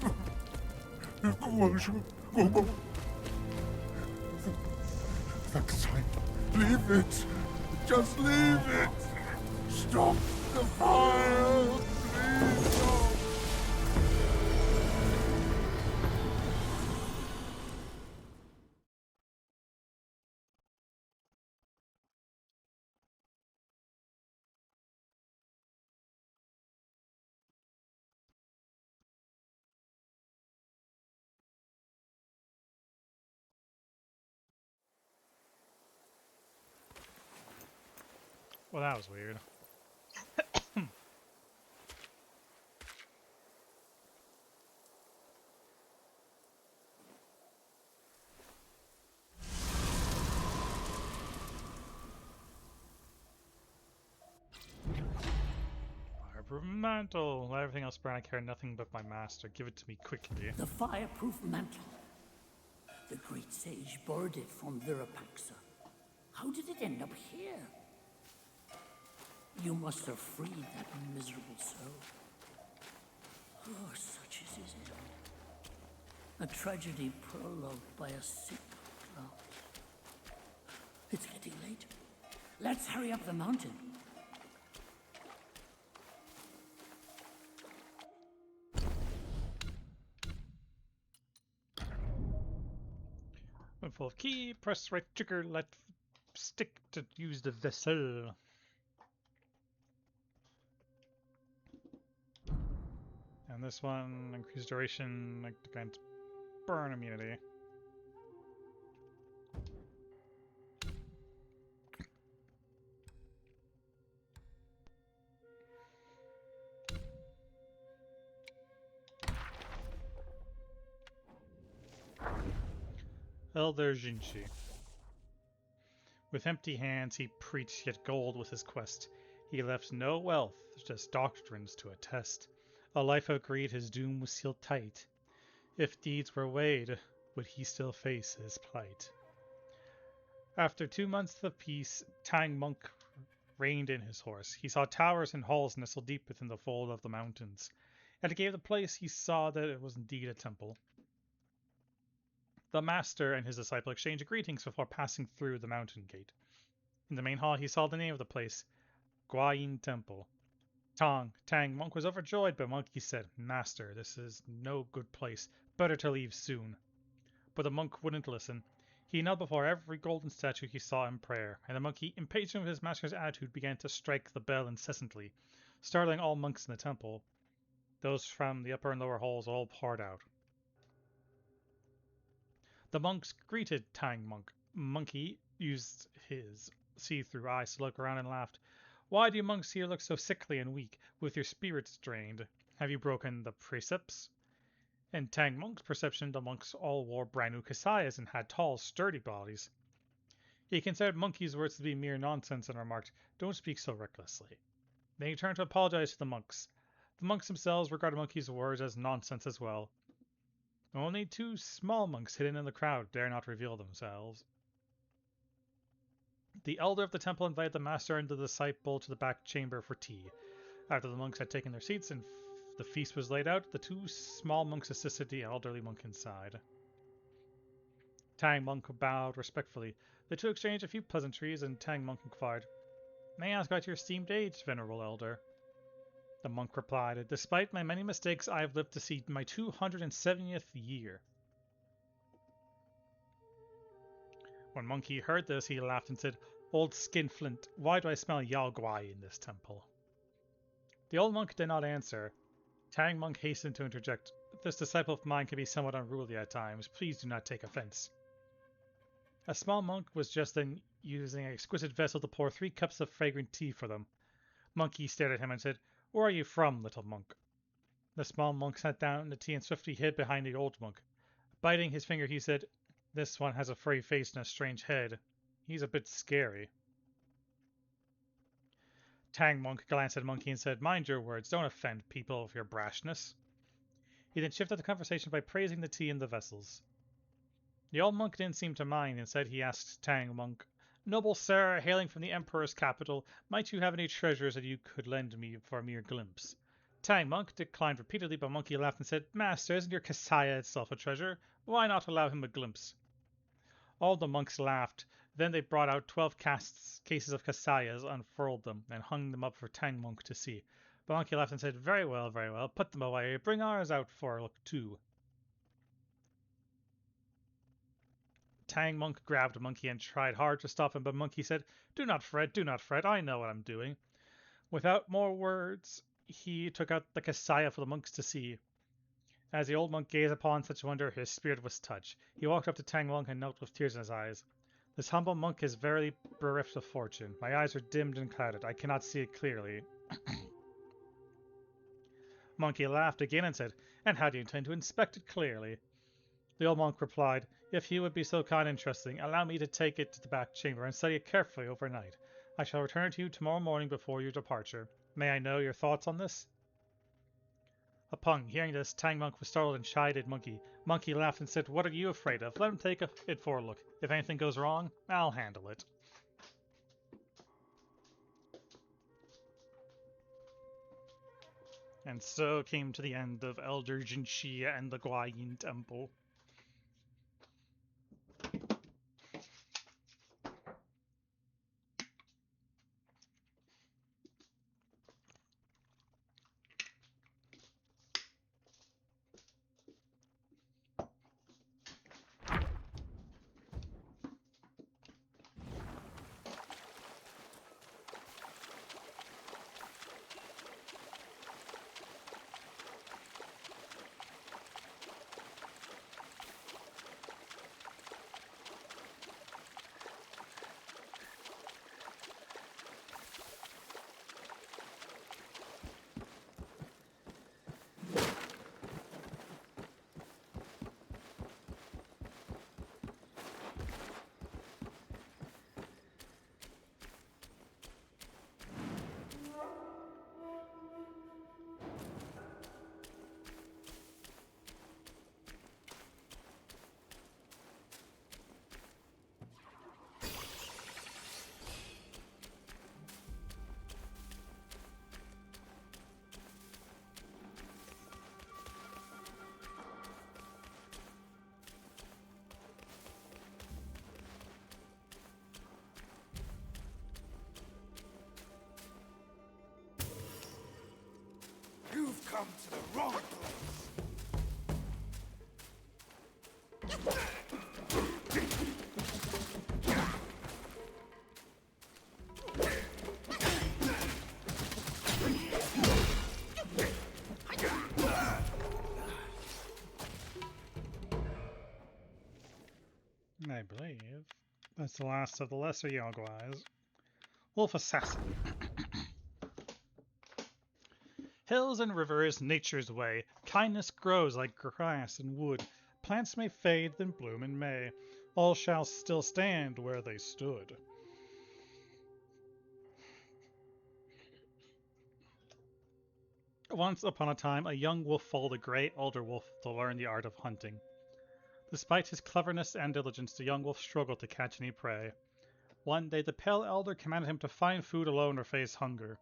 The Kasaya, leave it. Just leave it. Stop the fire. Please stop. Well, that was weird. Fireproof mantle! Let everything else burn. I care nothing but my master. Give it to me quickly. The fireproof mantle. The great sage borrowed it from Virapaxa. How did it end up here? You must have freed that miserable soul. Oh, such is it. A tragedy prologued by a sick cloud. It's getting late. Let's hurry up the mountain. When full of key, press right trigger, let stick to use the vessel. And this one, increased duration, like grant burn immunity. Elder Jinshi. With empty hands, he preached, yet gold was his quest. He left no wealth, just doctrines to attest. A life of greed, his doom was sealed tight. If deeds were weighed, would he still face his plight? After 2 months of peace, Tang Monk reined in his horse. He saw towers and halls nestled deep within the fold of the mountains. At the gate of the place, he saw that it was indeed a temple. The master and his disciple exchanged greetings before passing through the mountain gate. In the main hall, he saw the name of the place, Guayin Temple. Tang Monk was overjoyed, but Monkey said, "Master, this is no good place. Better to leave soon." But the monk wouldn't listen. He knelt before every golden statue he saw in prayer, and the monkey, impatient of his master's attitude, began to strike the bell incessantly, startling all monks in the temple. Those from the upper and lower halls all poured out. The monks greeted Tang Monk. Monkey used his see-through eyes to look around and laughed. "Why do you monks here look so sickly and weak, with your spirits drained? Have you broken the precepts?" In Tang Monk's perception, the monks all wore brand new kasayas and had tall, sturdy bodies. He considered Monkey's words to be mere nonsense and remarked, "Don't speak so recklessly." Then he turned to apologize to the monks. The monks themselves regarded Monkey's words as nonsense as well. Only 2 small monks hidden in the crowd dare not reveal themselves. The elder of the temple invited the master and the disciple to the back chamber for tea. After the monks had taken their seats and the feast was laid out, the 2 small monks assisted the elderly monk inside. Tang Monk bowed respectfully. The 2 exchanged a few pleasantries, and Tang Monk inquired, "May I ask about your esteemed age, venerable elder?" The monk replied, "Despite my many mistakes, I have lived to see my 270th year." When Monkey heard this, he laughed and said, "Old skinflint, why do I smell Yao Guai in this temple?" The old monk did not answer. Tang Monk hastened to interject, "This disciple of mine can be somewhat unruly at times. Please do not take offense." A small monk was just then using an exquisite vessel to pour 3 cups of fragrant tea for them. Monkey stared at him and said, "Where are you from, little monk?" The small monk sat down in the tea and swiftly hid behind the old monk. Biting his finger, he said, "This one has a furry face and a strange head. He's a bit scary." Tang Monk glanced at Monkey and said, "Mind your words, don't offend people with your brashness." He then shifted the conversation by praising the tea and the vessels. The old monk didn't seem to mind. Instead, he asked Tang Monk, "Noble sir, hailing from the Emperor's capital, might you have any treasures that you could lend me for a mere glimpse?" Tang Monk declined repeatedly, but Monkey laughed and said, "Master, isn't your Kasaya itself a treasure? Why not allow him a glimpse?" All the monks laughed. Then they brought out 12 cases of Kasayas, unfurled them, and hung them up for Tang Monk to see. But Monkey laughed and said, very well, put them away. Bring ours out for a look too." Tang Monk grabbed Monkey and tried hard to stop him, but Monkey said, do not fret, I know what I'm doing." Without more words, he took out the Kasaya for the monks to see. As the old monk gazed upon such wonder, his spirit was touched. He walked up to Tang Monk and knelt with tears in his eyes. This humble monk is very bereft of fortune. My eyes are dimmed and clouded. I cannot see it clearly. Monkey laughed again and said, "And how do you intend to inspect it clearly?" The old monk replied, "If you would be so kind and trusting, allow me to take it to the back chamber and study it carefully overnight. I shall return to you tomorrow morning before your departure. May I know your thoughts on this?" Upon hearing this, Tang Monk was startled and chided Monkey. Monkey laughed and said, "What are you afraid of? Let him take it for a look. If anything goes wrong, I'll handle it." And so came to the end of Elder Jinxia and the Guayin Temple. You've come to the wrong place. I believe that's the last of the lesser Yaoguais. Wolf Assassin. Hills and rivers, nature's way. Kindness grows like grass and wood. Plants may fade, then bloom in May. All shall still stand where they stood. Once upon a time, a young wolf followed a grey older wolf to learn the art of hunting. Despite his cleverness and diligence, the young wolf struggled to catch any prey. One day, the pale elder commanded him to find food alone or face hunger.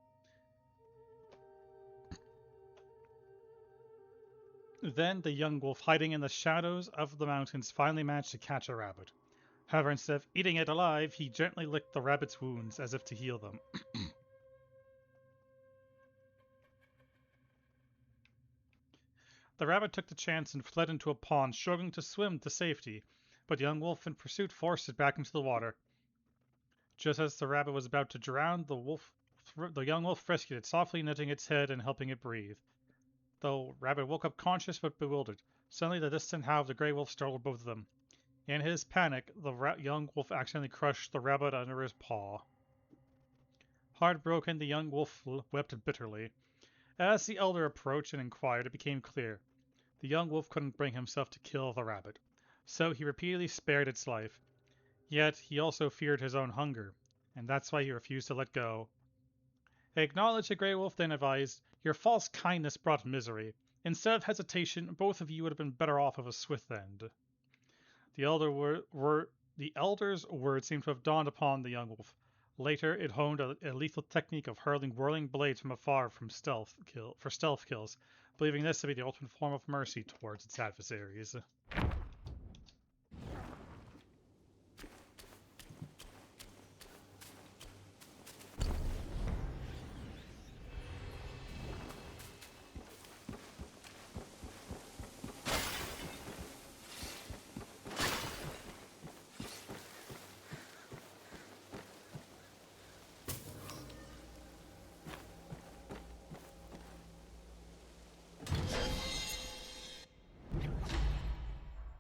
Then the young wolf, hiding in the shadows of the mountains, finally managed to catch a rabbit. However, instead of eating it alive, he gently licked the rabbit's wounds as if to heal them. The rabbit took the chance and fled into a pond, struggling to swim to safety, but the young wolf in pursuit forced it back into the water. Just as the rabbit was about to drown, the young wolf rescued it, softly nudging its head and helping it breathe. The rabbit woke up conscious but bewildered. Suddenly, the distant howl of the grey wolf startled both of them. In his panic, the young wolf accidentally crushed the rabbit under his paw. Heartbroken, the young wolf wept bitterly. As the elder approached and inquired, it became clear. The young wolf couldn't bring himself to kill the rabbit, so he repeatedly spared its life. Yet he also feared his own hunger, and that's why he refused to let go. Acknowledged, the grey wolf then advised, "Your false kindness brought misery. Instead of hesitation, both of you would have been better off of a swift end." The elder's words seemed to have dawned upon the young wolf. Later, it honed a lethal technique of hurling whirling blades from afar for stealth kills, believing this to be the ultimate form of mercy towards its adversaries.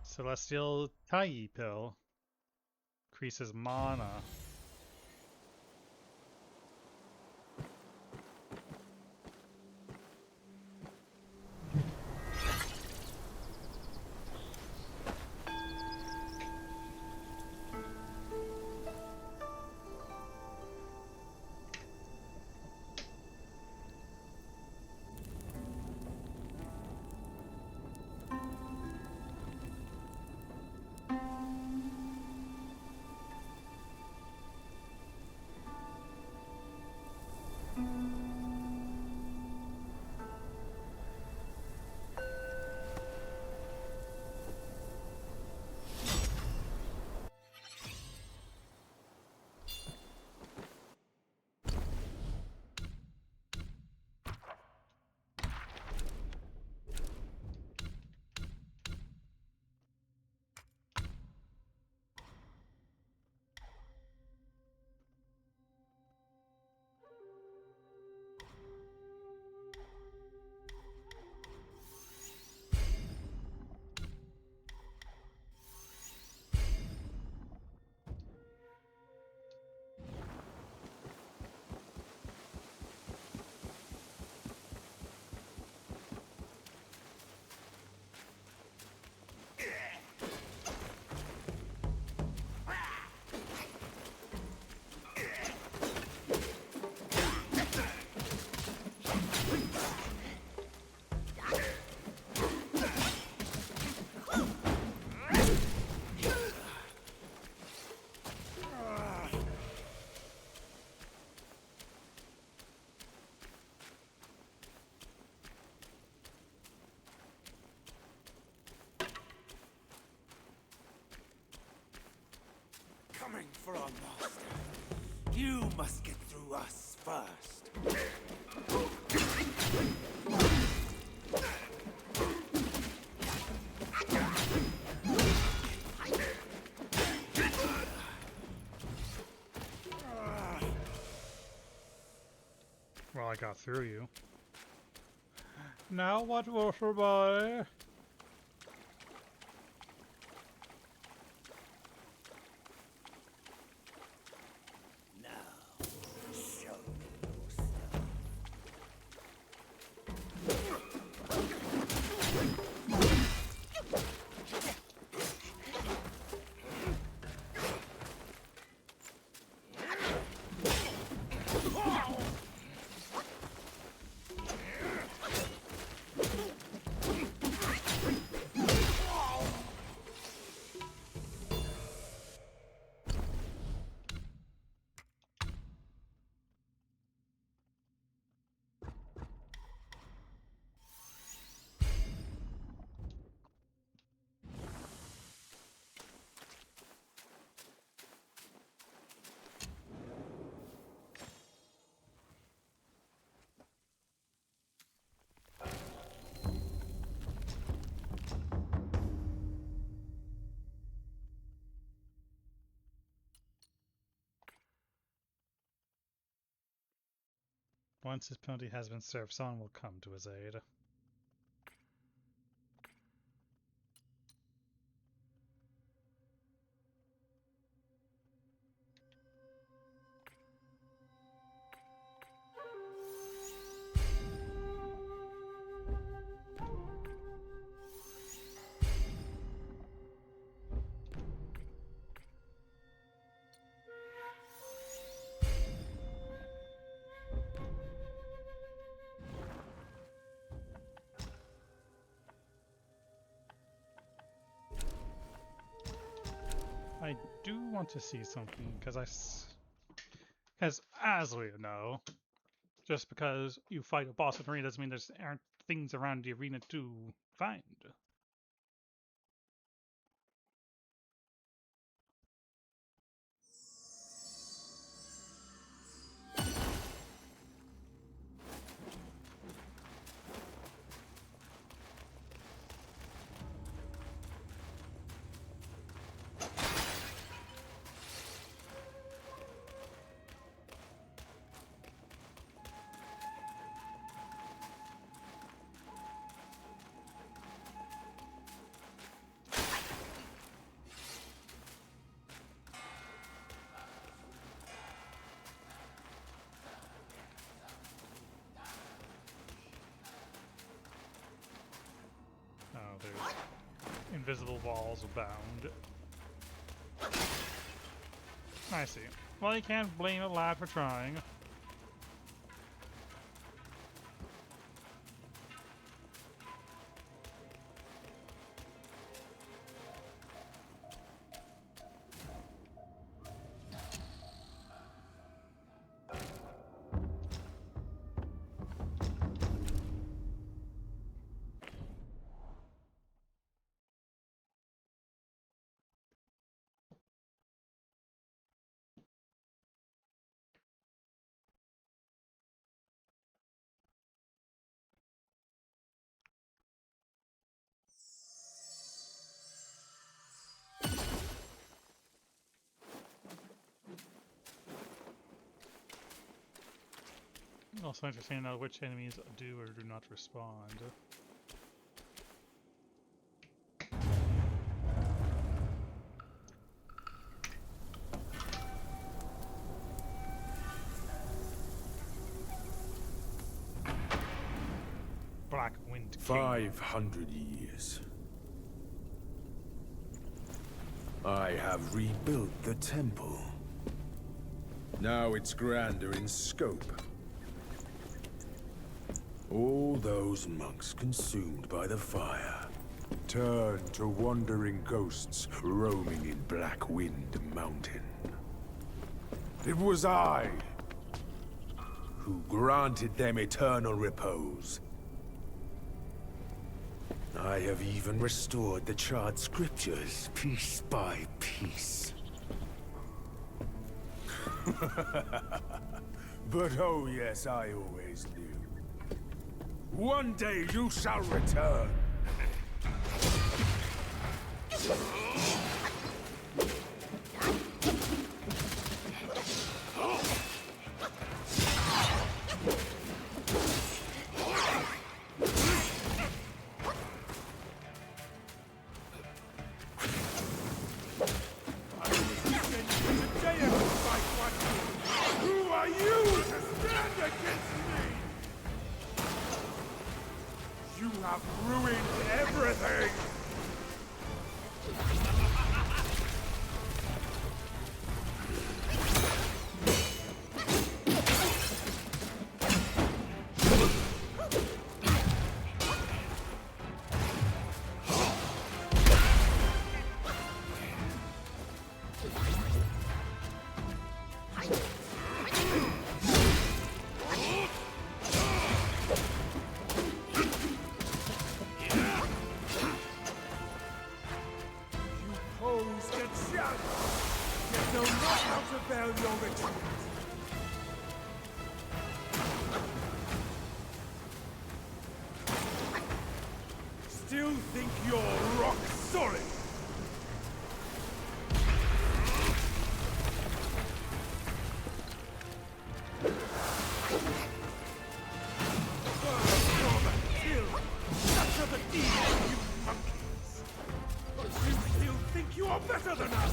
Celestial Tai Pill. increases mana. Coming for our master. You must get through us first. Well, I got through you. Now what, water boy? Once his penalty has been served, someone will come to his aid. I do want to see something, because as we know, just because you fight a boss in the arena doesn't mean there aren't things around the arena to find. there's invisible walls abound. I see. Well, you can't blame a lad for trying. Also interesting to know which enemies do or do not respond. Black Wind King. 500 years. I have rebuilt the temple. Now it's grander in scope. All those monks consumed by the fire turned to wandering ghosts roaming in Black Wind Mountain. It was I who granted them eternal repose. I have even restored the charred scriptures piece by piece. But oh yes, I always knew. One day you shall return. Who are you to stand against me? You have ruined everything! Still think you're rock solid? Kill! Such are the deeds, you monkeys! You still think you are better than us?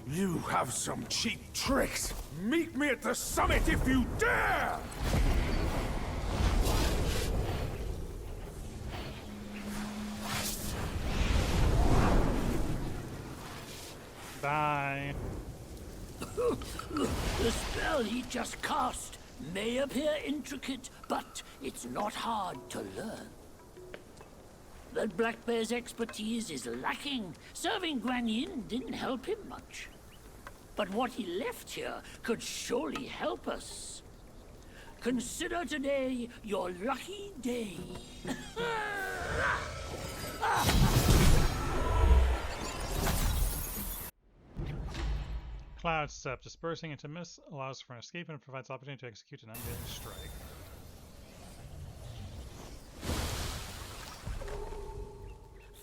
You have some cheap tricks! Meet me at the summit if you dare! Bye. The spell he just cast may appear intricate, but it's not hard to learn. The But Black Bear's expertise is lacking. Serving Guan Yin didn't help him much. But what he left here could surely help us. Consider today your lucky day. Cloud Step, dispersing into mist, allows for an escape and provides opportunity to execute an unveiling strike.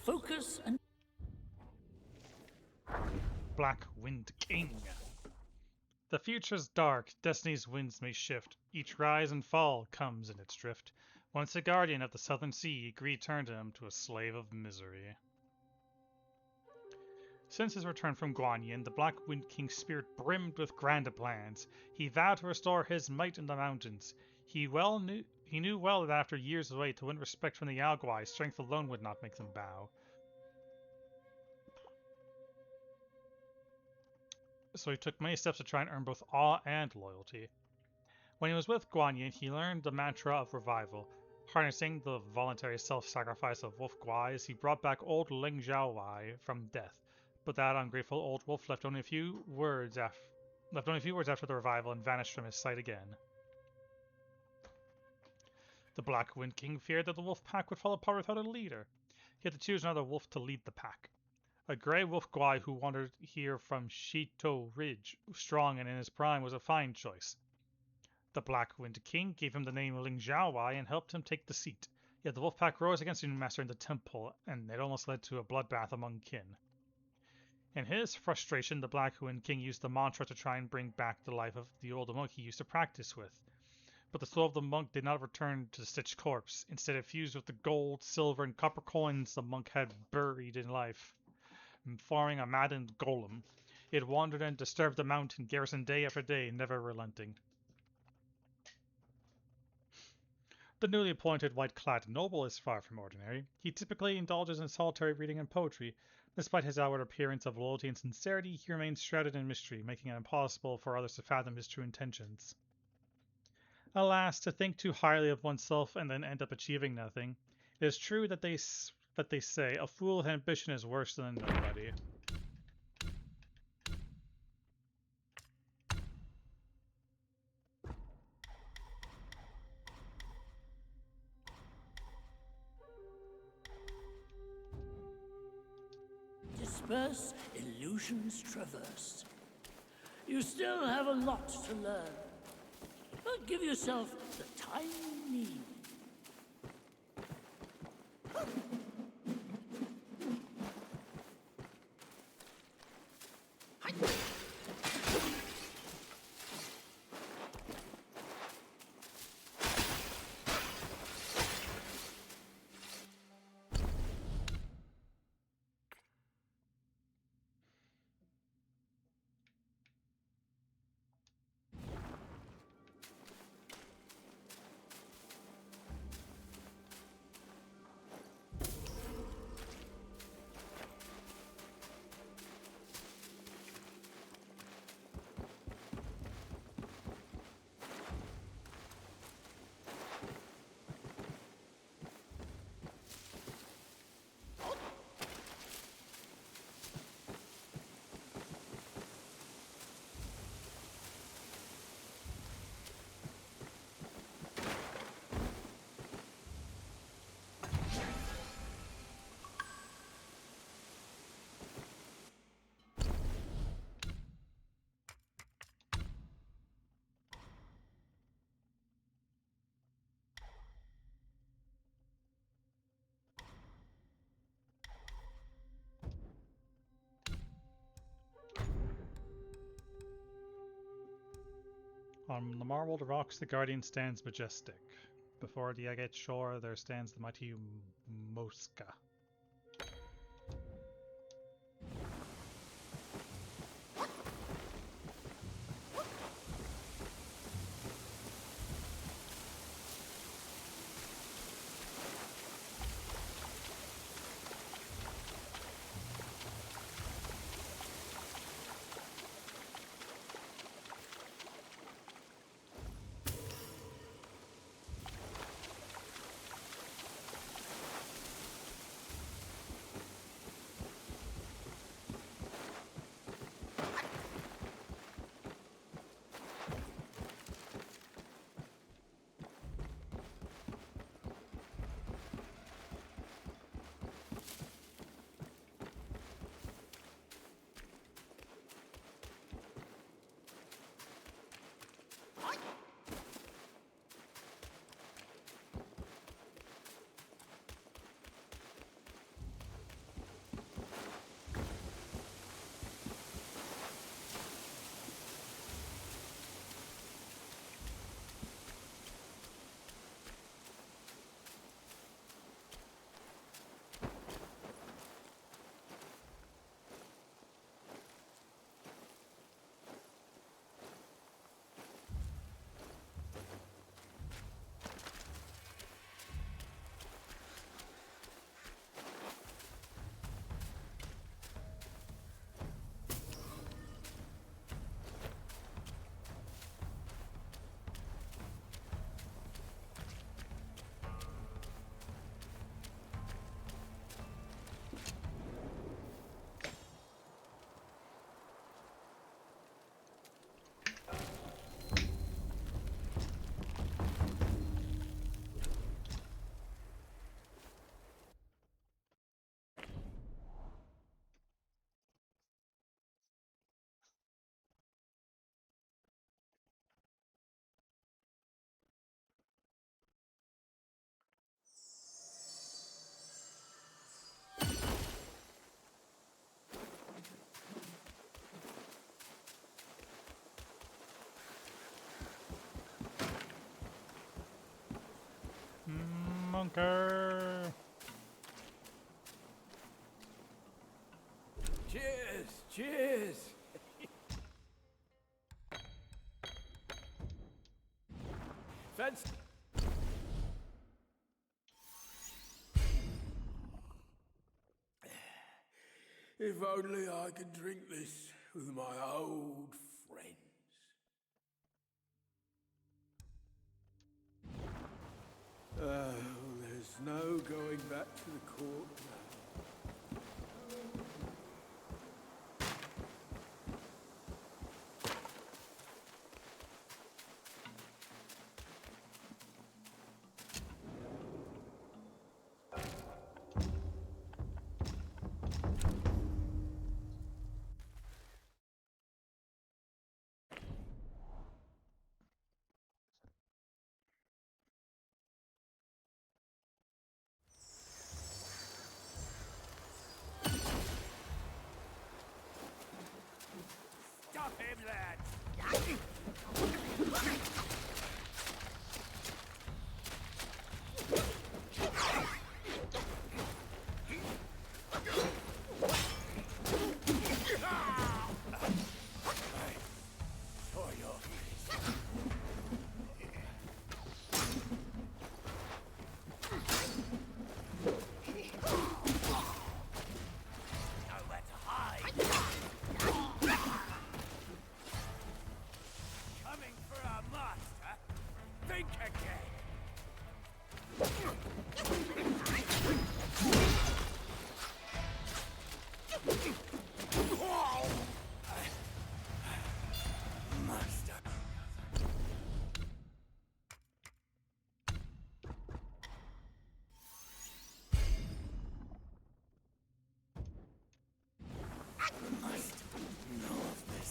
Focus and... Black Wind King. The future's dark, destiny's winds may shift. Each rise and fall comes in its drift. Once a guardian of the southern sea, greed turned him to a slave of misery. Since his return from Guan Yin, the Black Wind King's spirit brimmed with grand plans. He vowed to restore his might in the mountains. He knew well that after years away, to win respect from the Yao Guai, strength alone would not make them bow. So he took many steps to try and earn both awe and loyalty. When he was with Guan Yin, he learned the mantra of revival. Harnessing the voluntary self-sacrifice of Wolf Guais, he brought back old Ling Zhaowai from death. But that ungrateful old wolf left only a few words after the revival and vanished from his sight again. The Black Wind King feared that the wolf pack would fall apart without a leader. He had to choose another wolf to lead the pack. A grey wolf Guai who wandered here from Shito Ridge, strong and in his prime, was a fine choice. The Black Wind King gave him the name Ling Zhaowai and helped him take the seat. Yet the wolf pack rose against the new master in the temple, and it almost led to a bloodbath among kin. In his frustration, the Black Wind King used the mantra to try and bring back the life of the old monk he used to practice with. But the soul of the monk did not return to the stitched corpse. Instead, it fused with the gold, silver, and copper coins the monk had buried in life. Forming a maddened golem, it wandered and disturbed the mountain, garrisoned day after day, never relenting. The newly appointed white-clad noble is far from ordinary. He typically indulges in solitary reading and poetry. Despite his outward appearance of loyalty and sincerity, he remains shrouded in mystery, making it impossible for others to fathom his true intentions. Alas, to think too highly of oneself and then end up achieving nothing. It is true that they say a fool with ambition is worse than a nobody. Disperse, illusions traverse. You still have a lot to learn. But give yourself the time you need. On the marbled rocks, the Guardian stands majestic. Before the agate shore, there stands the mighty Mosca. Conquer! Cheers! Cheers! Fence. If only I could drink this with my old friends. There's no going back to the court now. Stop him, lad! Nowhere to hide! Coming for our master? Think again! Master. Must know of this.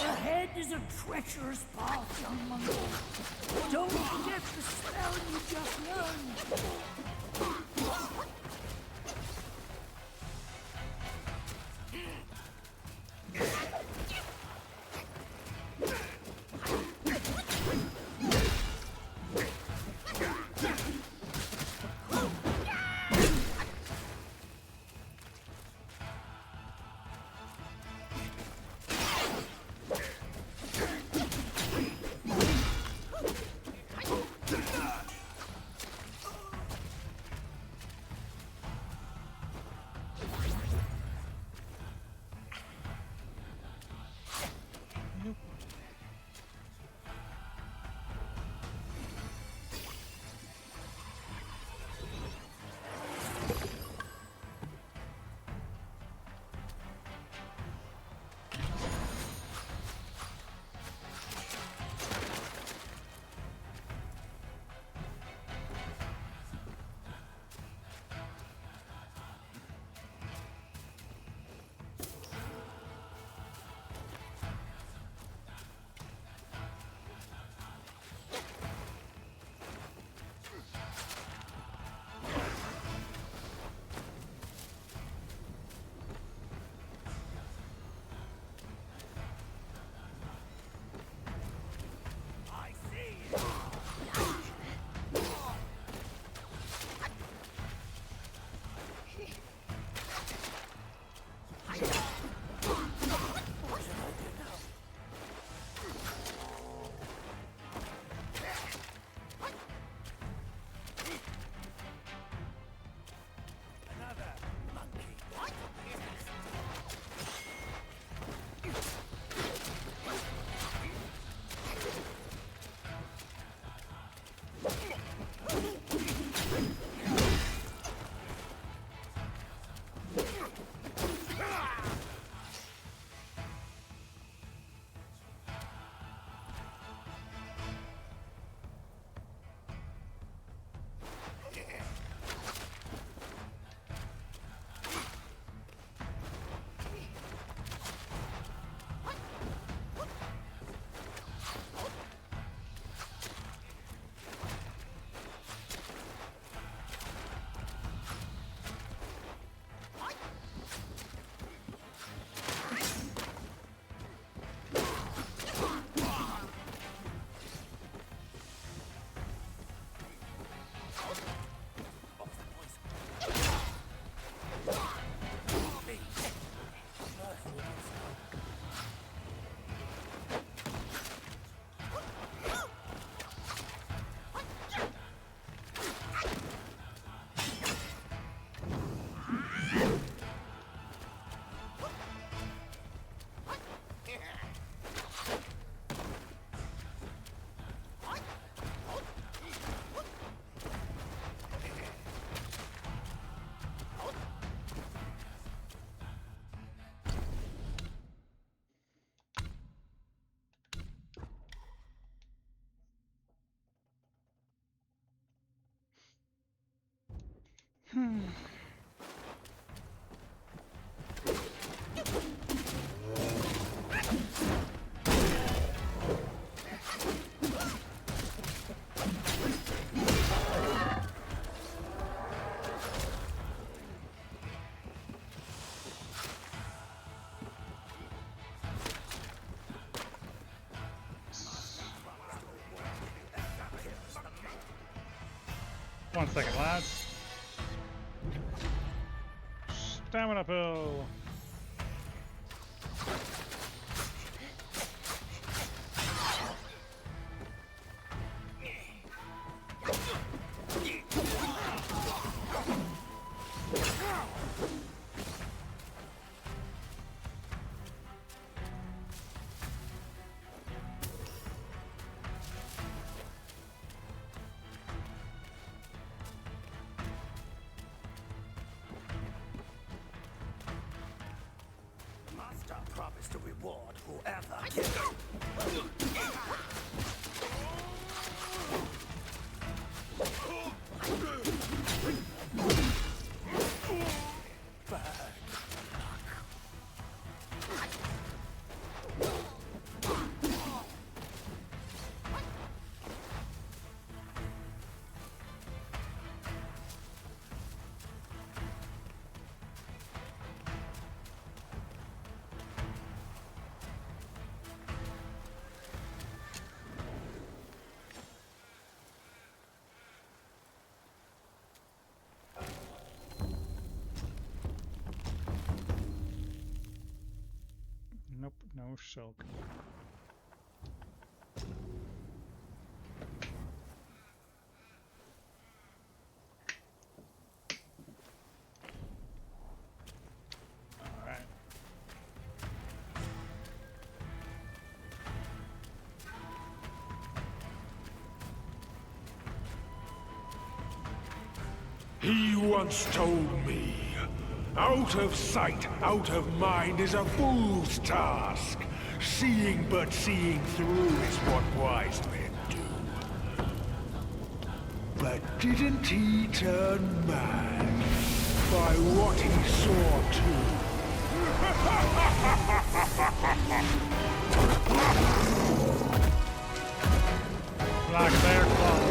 Ahead is a treacherous path, young monkey. Don't forget the spell you just learned. 1 second, lads. Stamina pill. Master promised to reward whoever kills. Nope, no silk. Alright. He once told me, out of sight, out of mind is a fool's task. Seeing but seeing through is what wise men do. But didn't he turn mad by what he saw too? Black Bear Claw.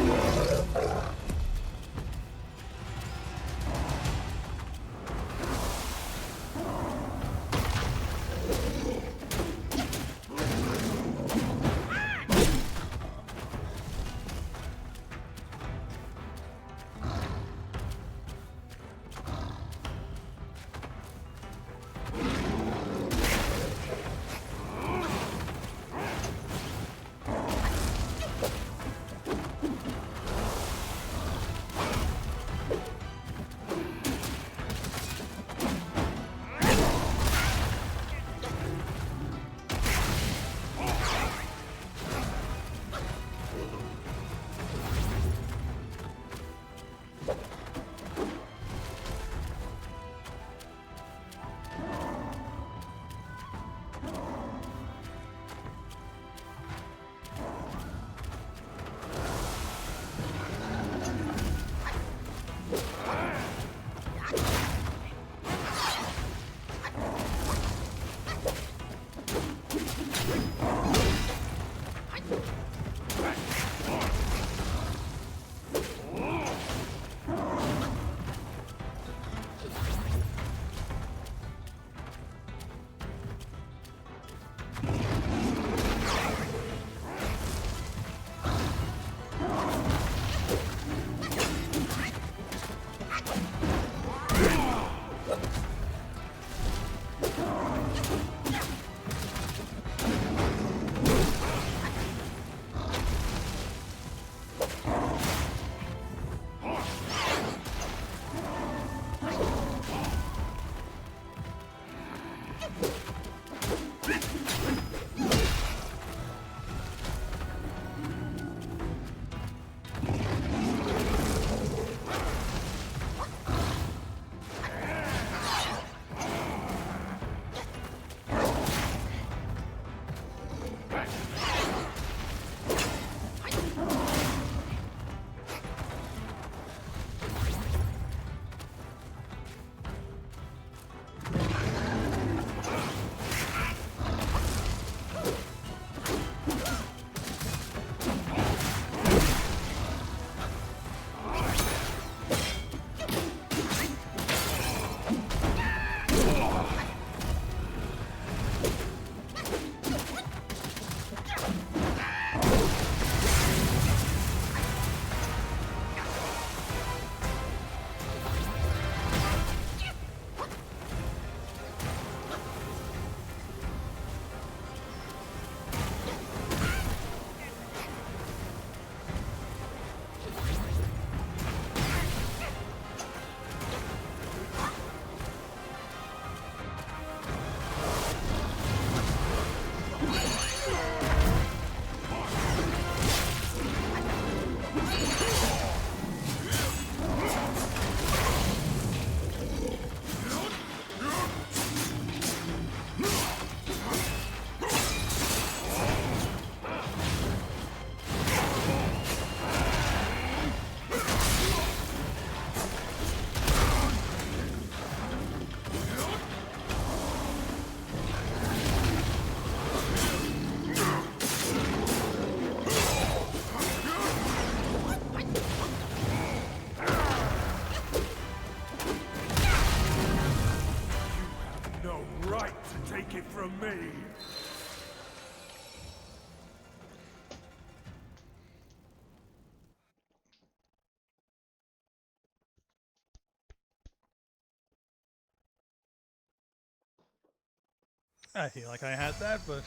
I feel like I had that, but...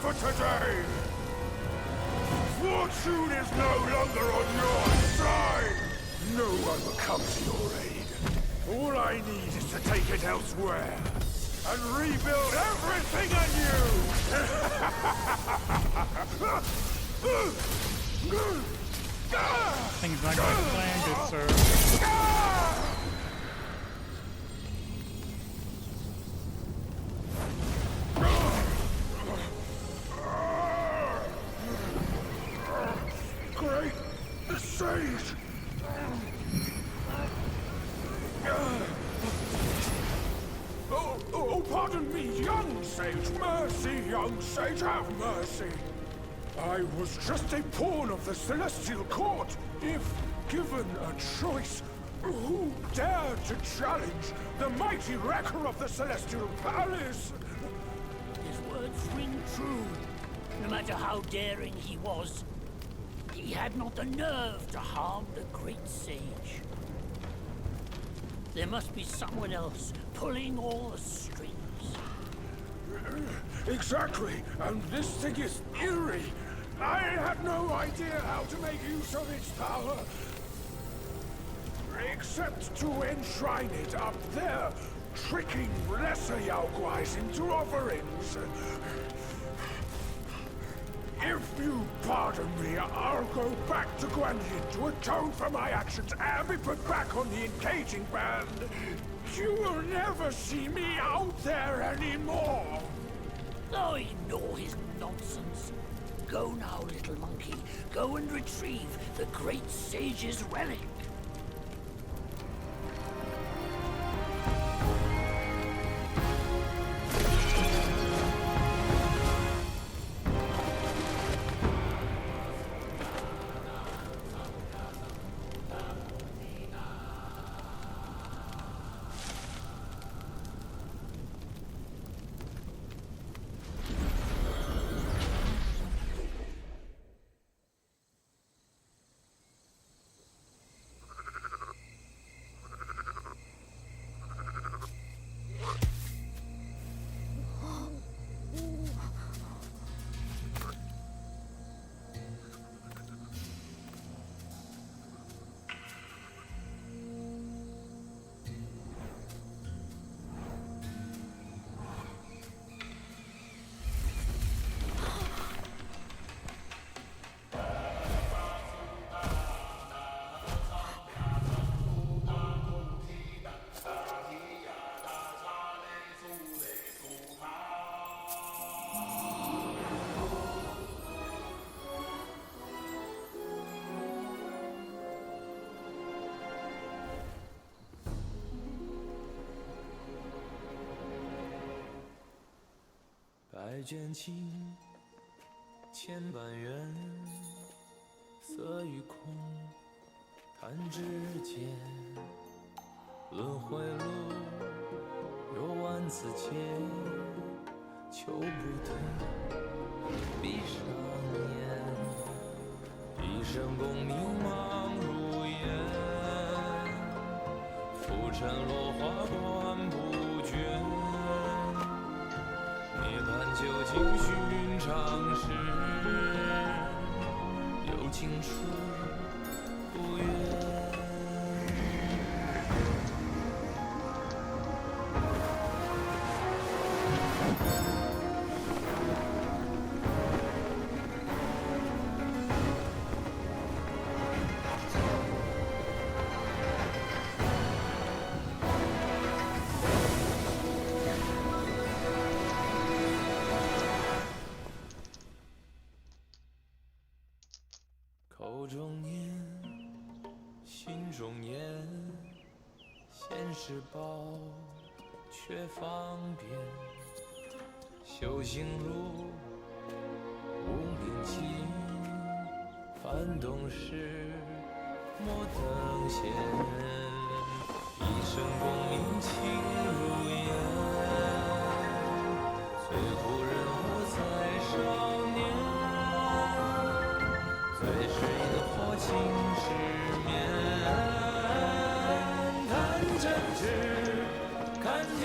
for today! Fortune is no longer on your side! No one will come to your aid. All I need is to take it elsewhere and rebuild everything anew! Things not going to plan, good sir. The sage! Oh, pardon me, young sage. Mercy, young sage, have mercy. I was just a pawn of the Celestial Court. If given a choice, who dared to challenge the mighty wrecker of the Celestial Palace? His words ring true. No matter how daring he was, he had not the nerve to harm the great sage. There must be someone else pulling all the strings. Exactly, and this thing is eerie. I had no idea how to make use of its power. Except to enshrine it up there, tricking lesser Yaoguais into offerings. If you pardon me, I'll go back to Guanyin to atone for my actions and be put back on the engaging band. You will never see me out there anymore. Oh, ignore his nonsense. Go now, little monkey. Go and retrieve the great sage's relic.百卷情，千万缘，色与空，弹指间。轮回路，有万次劫，求不退，闭上眼，一生功名忙如烟，浮沉落花断不绝。涅槃究竟寻常事，有情处不远。口中念，心中言，现世报，却方便。修行路，无名尽，幡动时，莫等闲。一生功名情如烟，最后人我在少年。最是萤火情失眠，看真知，看见。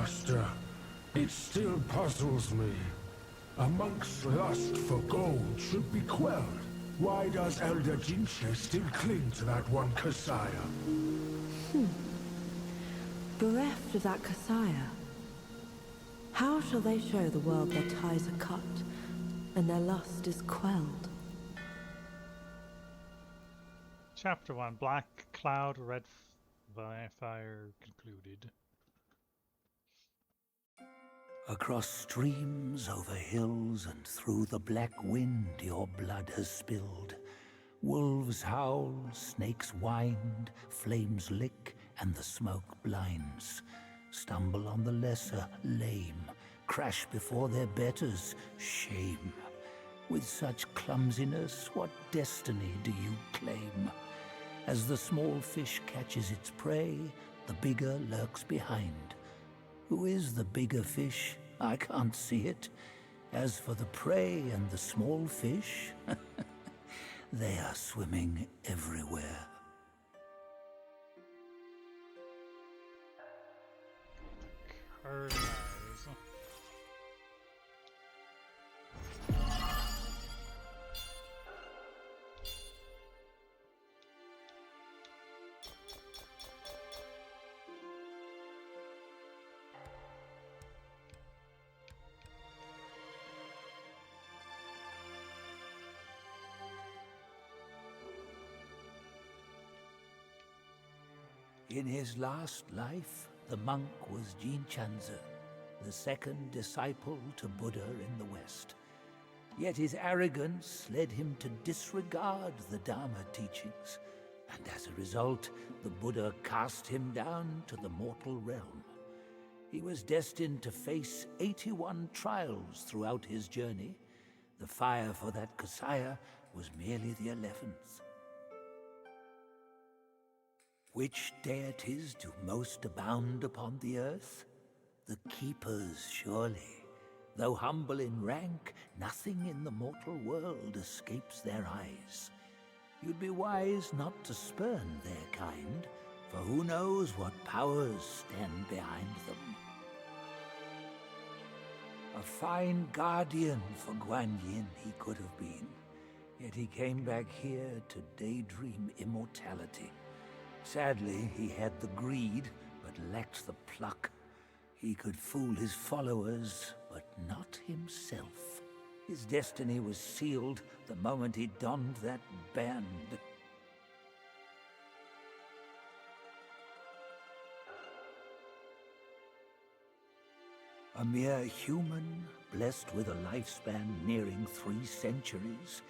Master, it still puzzles me. A monk's lust for gold should be quelled. Why does Elder Jinche still cling to that one Kasaya? Bereft of that Kasaya, how shall they show the world their ties are cut and their lust is quelled? Chapter 1, Black Cloud, Red Fire concluded. Across streams, over hills, and through the black wind your blood has spilled. Wolves howl, snakes wind, flames lick, and the smoke blinds. Stumble on the lesser, lame, crash before their betters, shame. With such clumsiness, what destiny do you claim? As the small fish catches its prey, the bigger lurks behind. Who is the bigger fish? I can't see it. As for the prey and the small fish, they are swimming everywhere. Curve eyes. In his last life, the monk was Jinchanzi, the second disciple to Buddha in the West. Yet his arrogance led him to disregard the Dharma teachings, and as a result, the Buddha cast him down to the mortal realm. He was destined to face 81 trials throughout his journey. The fire for that Kasaya was merely the 11th. Which deities do most abound upon the earth? The Keepers, surely. Though humble in rank, nothing in the mortal world escapes their eyes. You'd be wise not to spurn their kind, for who knows what powers stand behind them. A fine guardian for Guan Yin he could have been, yet he came back here to daydream immortality. Sadly, he had the greed, but lacked the pluck. He could fool his followers, but not himself. His destiny was sealed the moment he donned that band. A mere human, blessed with a lifespan nearing 3 centuries,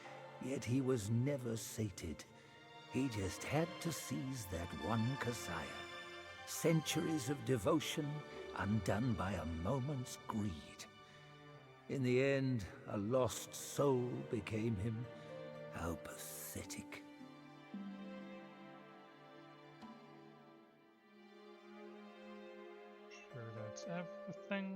yet he was never sated. He just had to seize that one Kasaya. Centuries of devotion undone by a moment's greed. In the end, a lost soul became him. How pathetic. Sure, that's everything.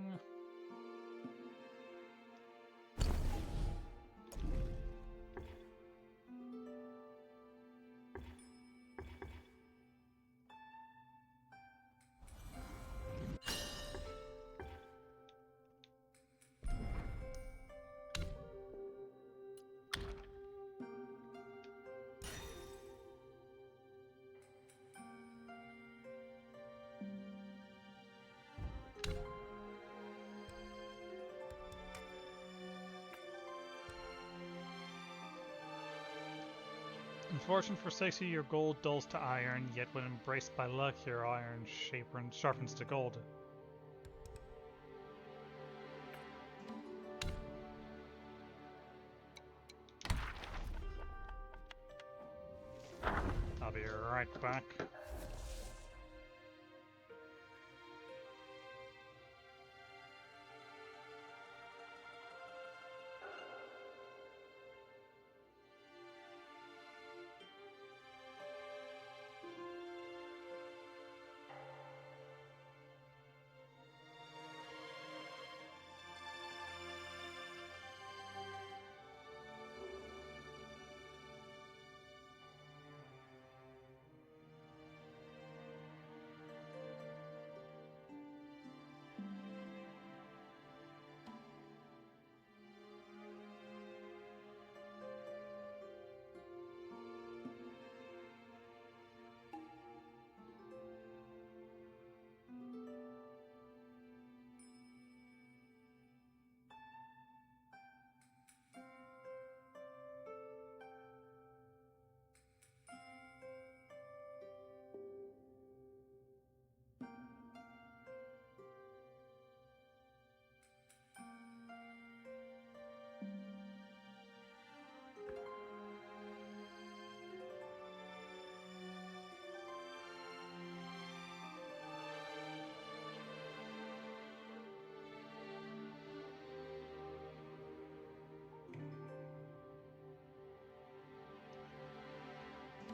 Fortune forsakes you, your gold dulls to iron, yet when embraced by luck, your iron sharpens to gold. I'll be right back.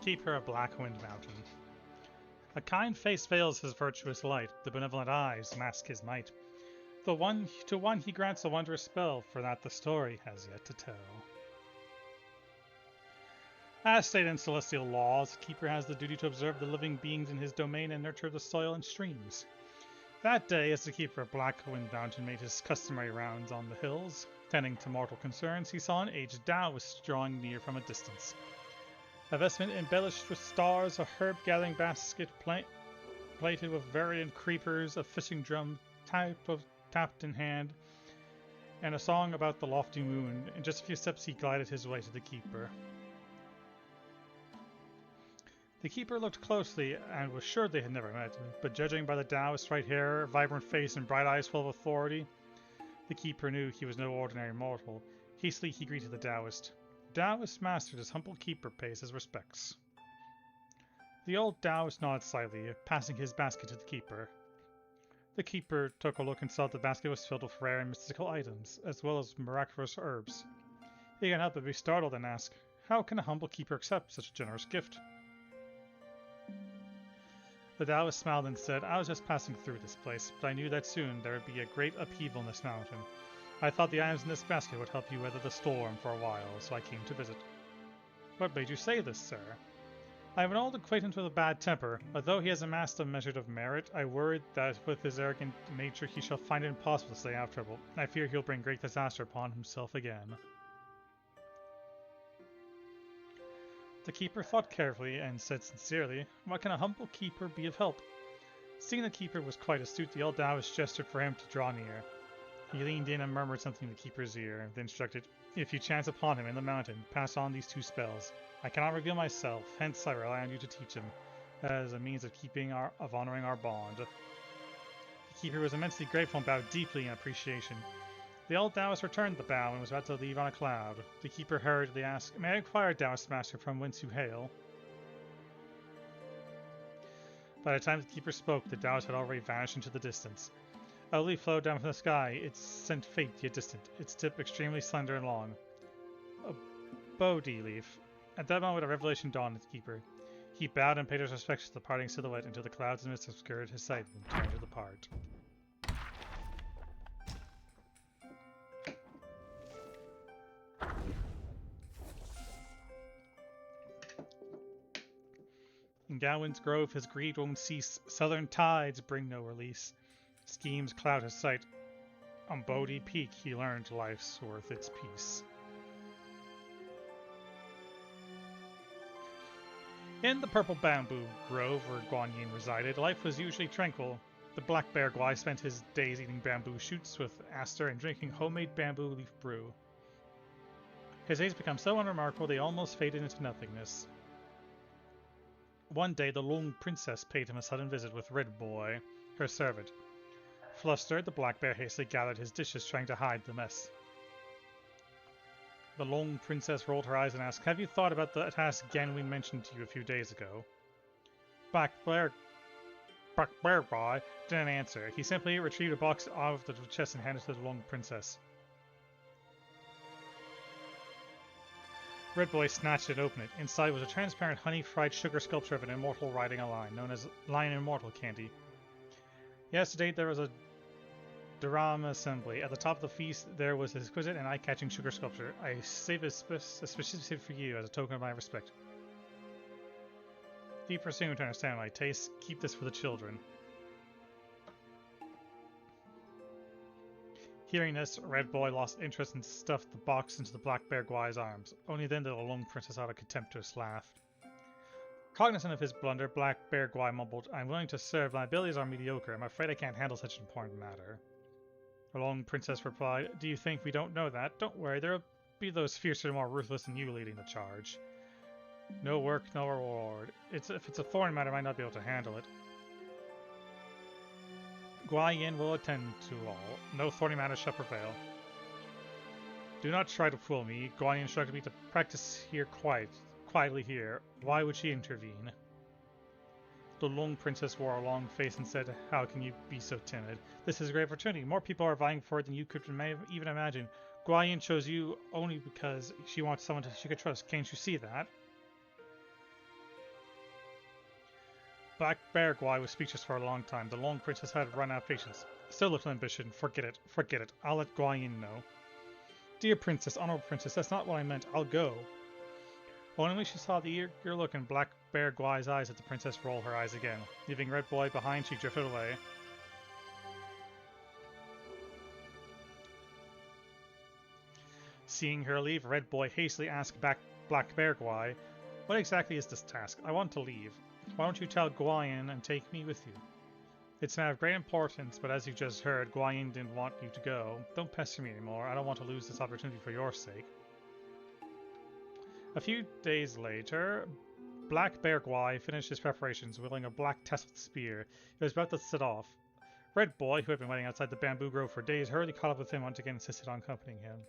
Keeper of Blackwind Mountain. A kind face veils his virtuous light, the benevolent eyes mask his might. To one he grants a wondrous spell, for that the story has yet to tell. As stated in celestial laws, the Keeper has the duty to observe the living beings in his domain and nurture the soil and streams. That day, as the Keeper of Blackwind Mountain made his customary rounds on the hills, tending to mortal concerns, he saw an aged Taoist drawing near from a distance. A vestment embellished with stars, a herb-gathering basket plated with variant creepers, a fishing drum tapped in hand, and a song about the lofty moon. In just a few steps he glided his way to the Keeper. The Keeper looked closely and was sure they had never met, but judging by the Taoist's bright hair, vibrant face, and bright eyes full of authority, the Keeper knew he was no ordinary mortal. Hastily he greeted the Taoist. The Taoist master, his humble Keeper, pays his respects. The old Taoist nodded slightly, passing his basket to the Keeper. The Keeper took a look and saw the basket was filled with rare and mystical items, as well as miraculous herbs. He couldn't help but be startled and ask, how can a humble Keeper accept such a generous gift? The Taoist smiled and said, I was just passing through this place, but I knew that soon there would be a great upheaval in this mountain. I thought the items in this basket would help you weather the storm for a while, so I came to visit. What made you say this, sir? I have an old acquaintance with a bad temper. Although he has amassed a measure of merit, I worry that with his arrogant nature he shall find it impossible to stay out of trouble. I fear he'll bring great disaster upon himself again. The Keeper thought carefully and said sincerely, what can a humble Keeper be of help? Seeing the Keeper was quite astute, the old Taoist gestured for him to draw near. He leaned in and murmured something in the Keeper's ear, then instructed, if you chance upon him in the mountain, pass on these 2 spells. I cannot reveal myself, hence I rely on you to teach him, as a means of honoring our bond. The Keeper was immensely grateful and bowed deeply in appreciation. The old Taoist returned the bow and was about to leave on a cloud. The Keeper hurriedly asked, may I inquire, Taoist Master, from whence you hail? By the time the Keeper spoke, the Taoist had already vanished into the distance. A leaf flowed down from the sky, its scent faint yet distant, its tip extremely slender and long. A Bodhi leaf. At that moment a revelation dawned on the Keeper. He bowed and paid his respects to the parting silhouette until the clouds and mist obscured his sight and turned to depart. In Gawain's grove his greed won't cease, southern tides bring no release. Schemes cloud his sight. On Bodhi Peak he learned life's worth its peace. In the purple bamboo grove where Guan Yin resided, life was usually tranquil. The black bear Guai spent his days eating bamboo shoots with Aster and drinking homemade bamboo leaf brew. His days became so unremarkable they almost faded into nothingness. One day the Long Princess paid him a sudden visit with Red Boy, her servant. Flustered, the black bear hastily gathered his dishes, trying to hide the mess. The Long Princess rolled her eyes and asked, have you thought about the task Ganwin mentioned to you a few days ago? Black Bear Boy didn't answer. He simply retrieved a box out of the chest and handed it to the Long Princess. Red Boy snatched it and opened it. Inside was a transparent honey-fried sugar sculpture of an immortal riding a lion, known as Lion Immortal Candy. Yesterday there was a Durama assembly. At the top of the feast there was an exquisite and eye-catching sugar sculpture. I saved it specifically for you as a token of my respect. If you presume to understand my taste, keep this for the children. Hearing this, Red Boy lost interest and stuffed the box into the Black Bear Guai's arms. Only then did the Long Princess utter a contemptuous laugh. Cognizant of his blunder, Black Bear Guai mumbled, I'm willing to serve, my abilities are mediocre. I'm afraid I can't handle such an important matter. The Long Princess replied, do you think we don't know that? Don't worry, there'll be those fiercer and more ruthless than you leading the charge. No work, no reward. If it's a thorn matter, I might not be able to handle it. Guai Yin will attend to all. No thorny matter shall prevail. Do not try to fool me. Guai Yin instructed me to practice here quietly here. Why would she intervene? The Long Princess wore a long face and said, how can you be so timid? This is a great opportunity. More people are vying for it than you could even imagine. Guai Yin chose you only because she wants someone she could trust. Can't you see that? Black Bear Gwai was speechless for a long time. The Long Princess had run out of patience. Still little ambition. Forget it. Forget it. I'll let Guayin know. Dear Princess, Honorable Princess, that's not what I meant. I'll go. Only when she saw the eager look in Black Bear Gwai's eyes did the princess roll her eyes again. Leaving Red Boy behind, she drifted away. Seeing her leave, Red Boy hastily asked Black Bear Gwai, "What exactly is this task? I want to leave. Why don't you tell Guayin and take me with you?" "It's a matter of great importance, but as you just heard, Guayin didn't want you to go. Don't pester me anymore. I don't want to lose this opportunity for your sake." A few days later, Black Bear Gwai finished his preparations, wielding a black tasseled spear. He was about to set off. Red Boy, who had been waiting outside the bamboo grove for days, hurriedly caught up with him and once again insisted on accompanying him.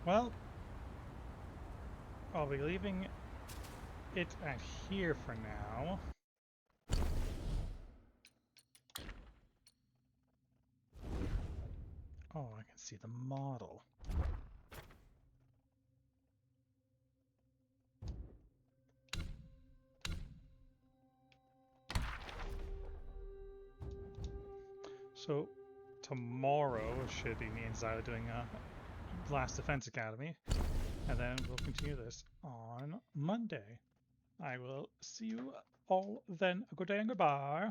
Well, I'll be leaving it at here for now. Oh, I can see the model. So tomorrow should be me and Zyla doing a Last Defense Academy, and then we'll continue this on Monday. I will see you all then. Good day and goodbye.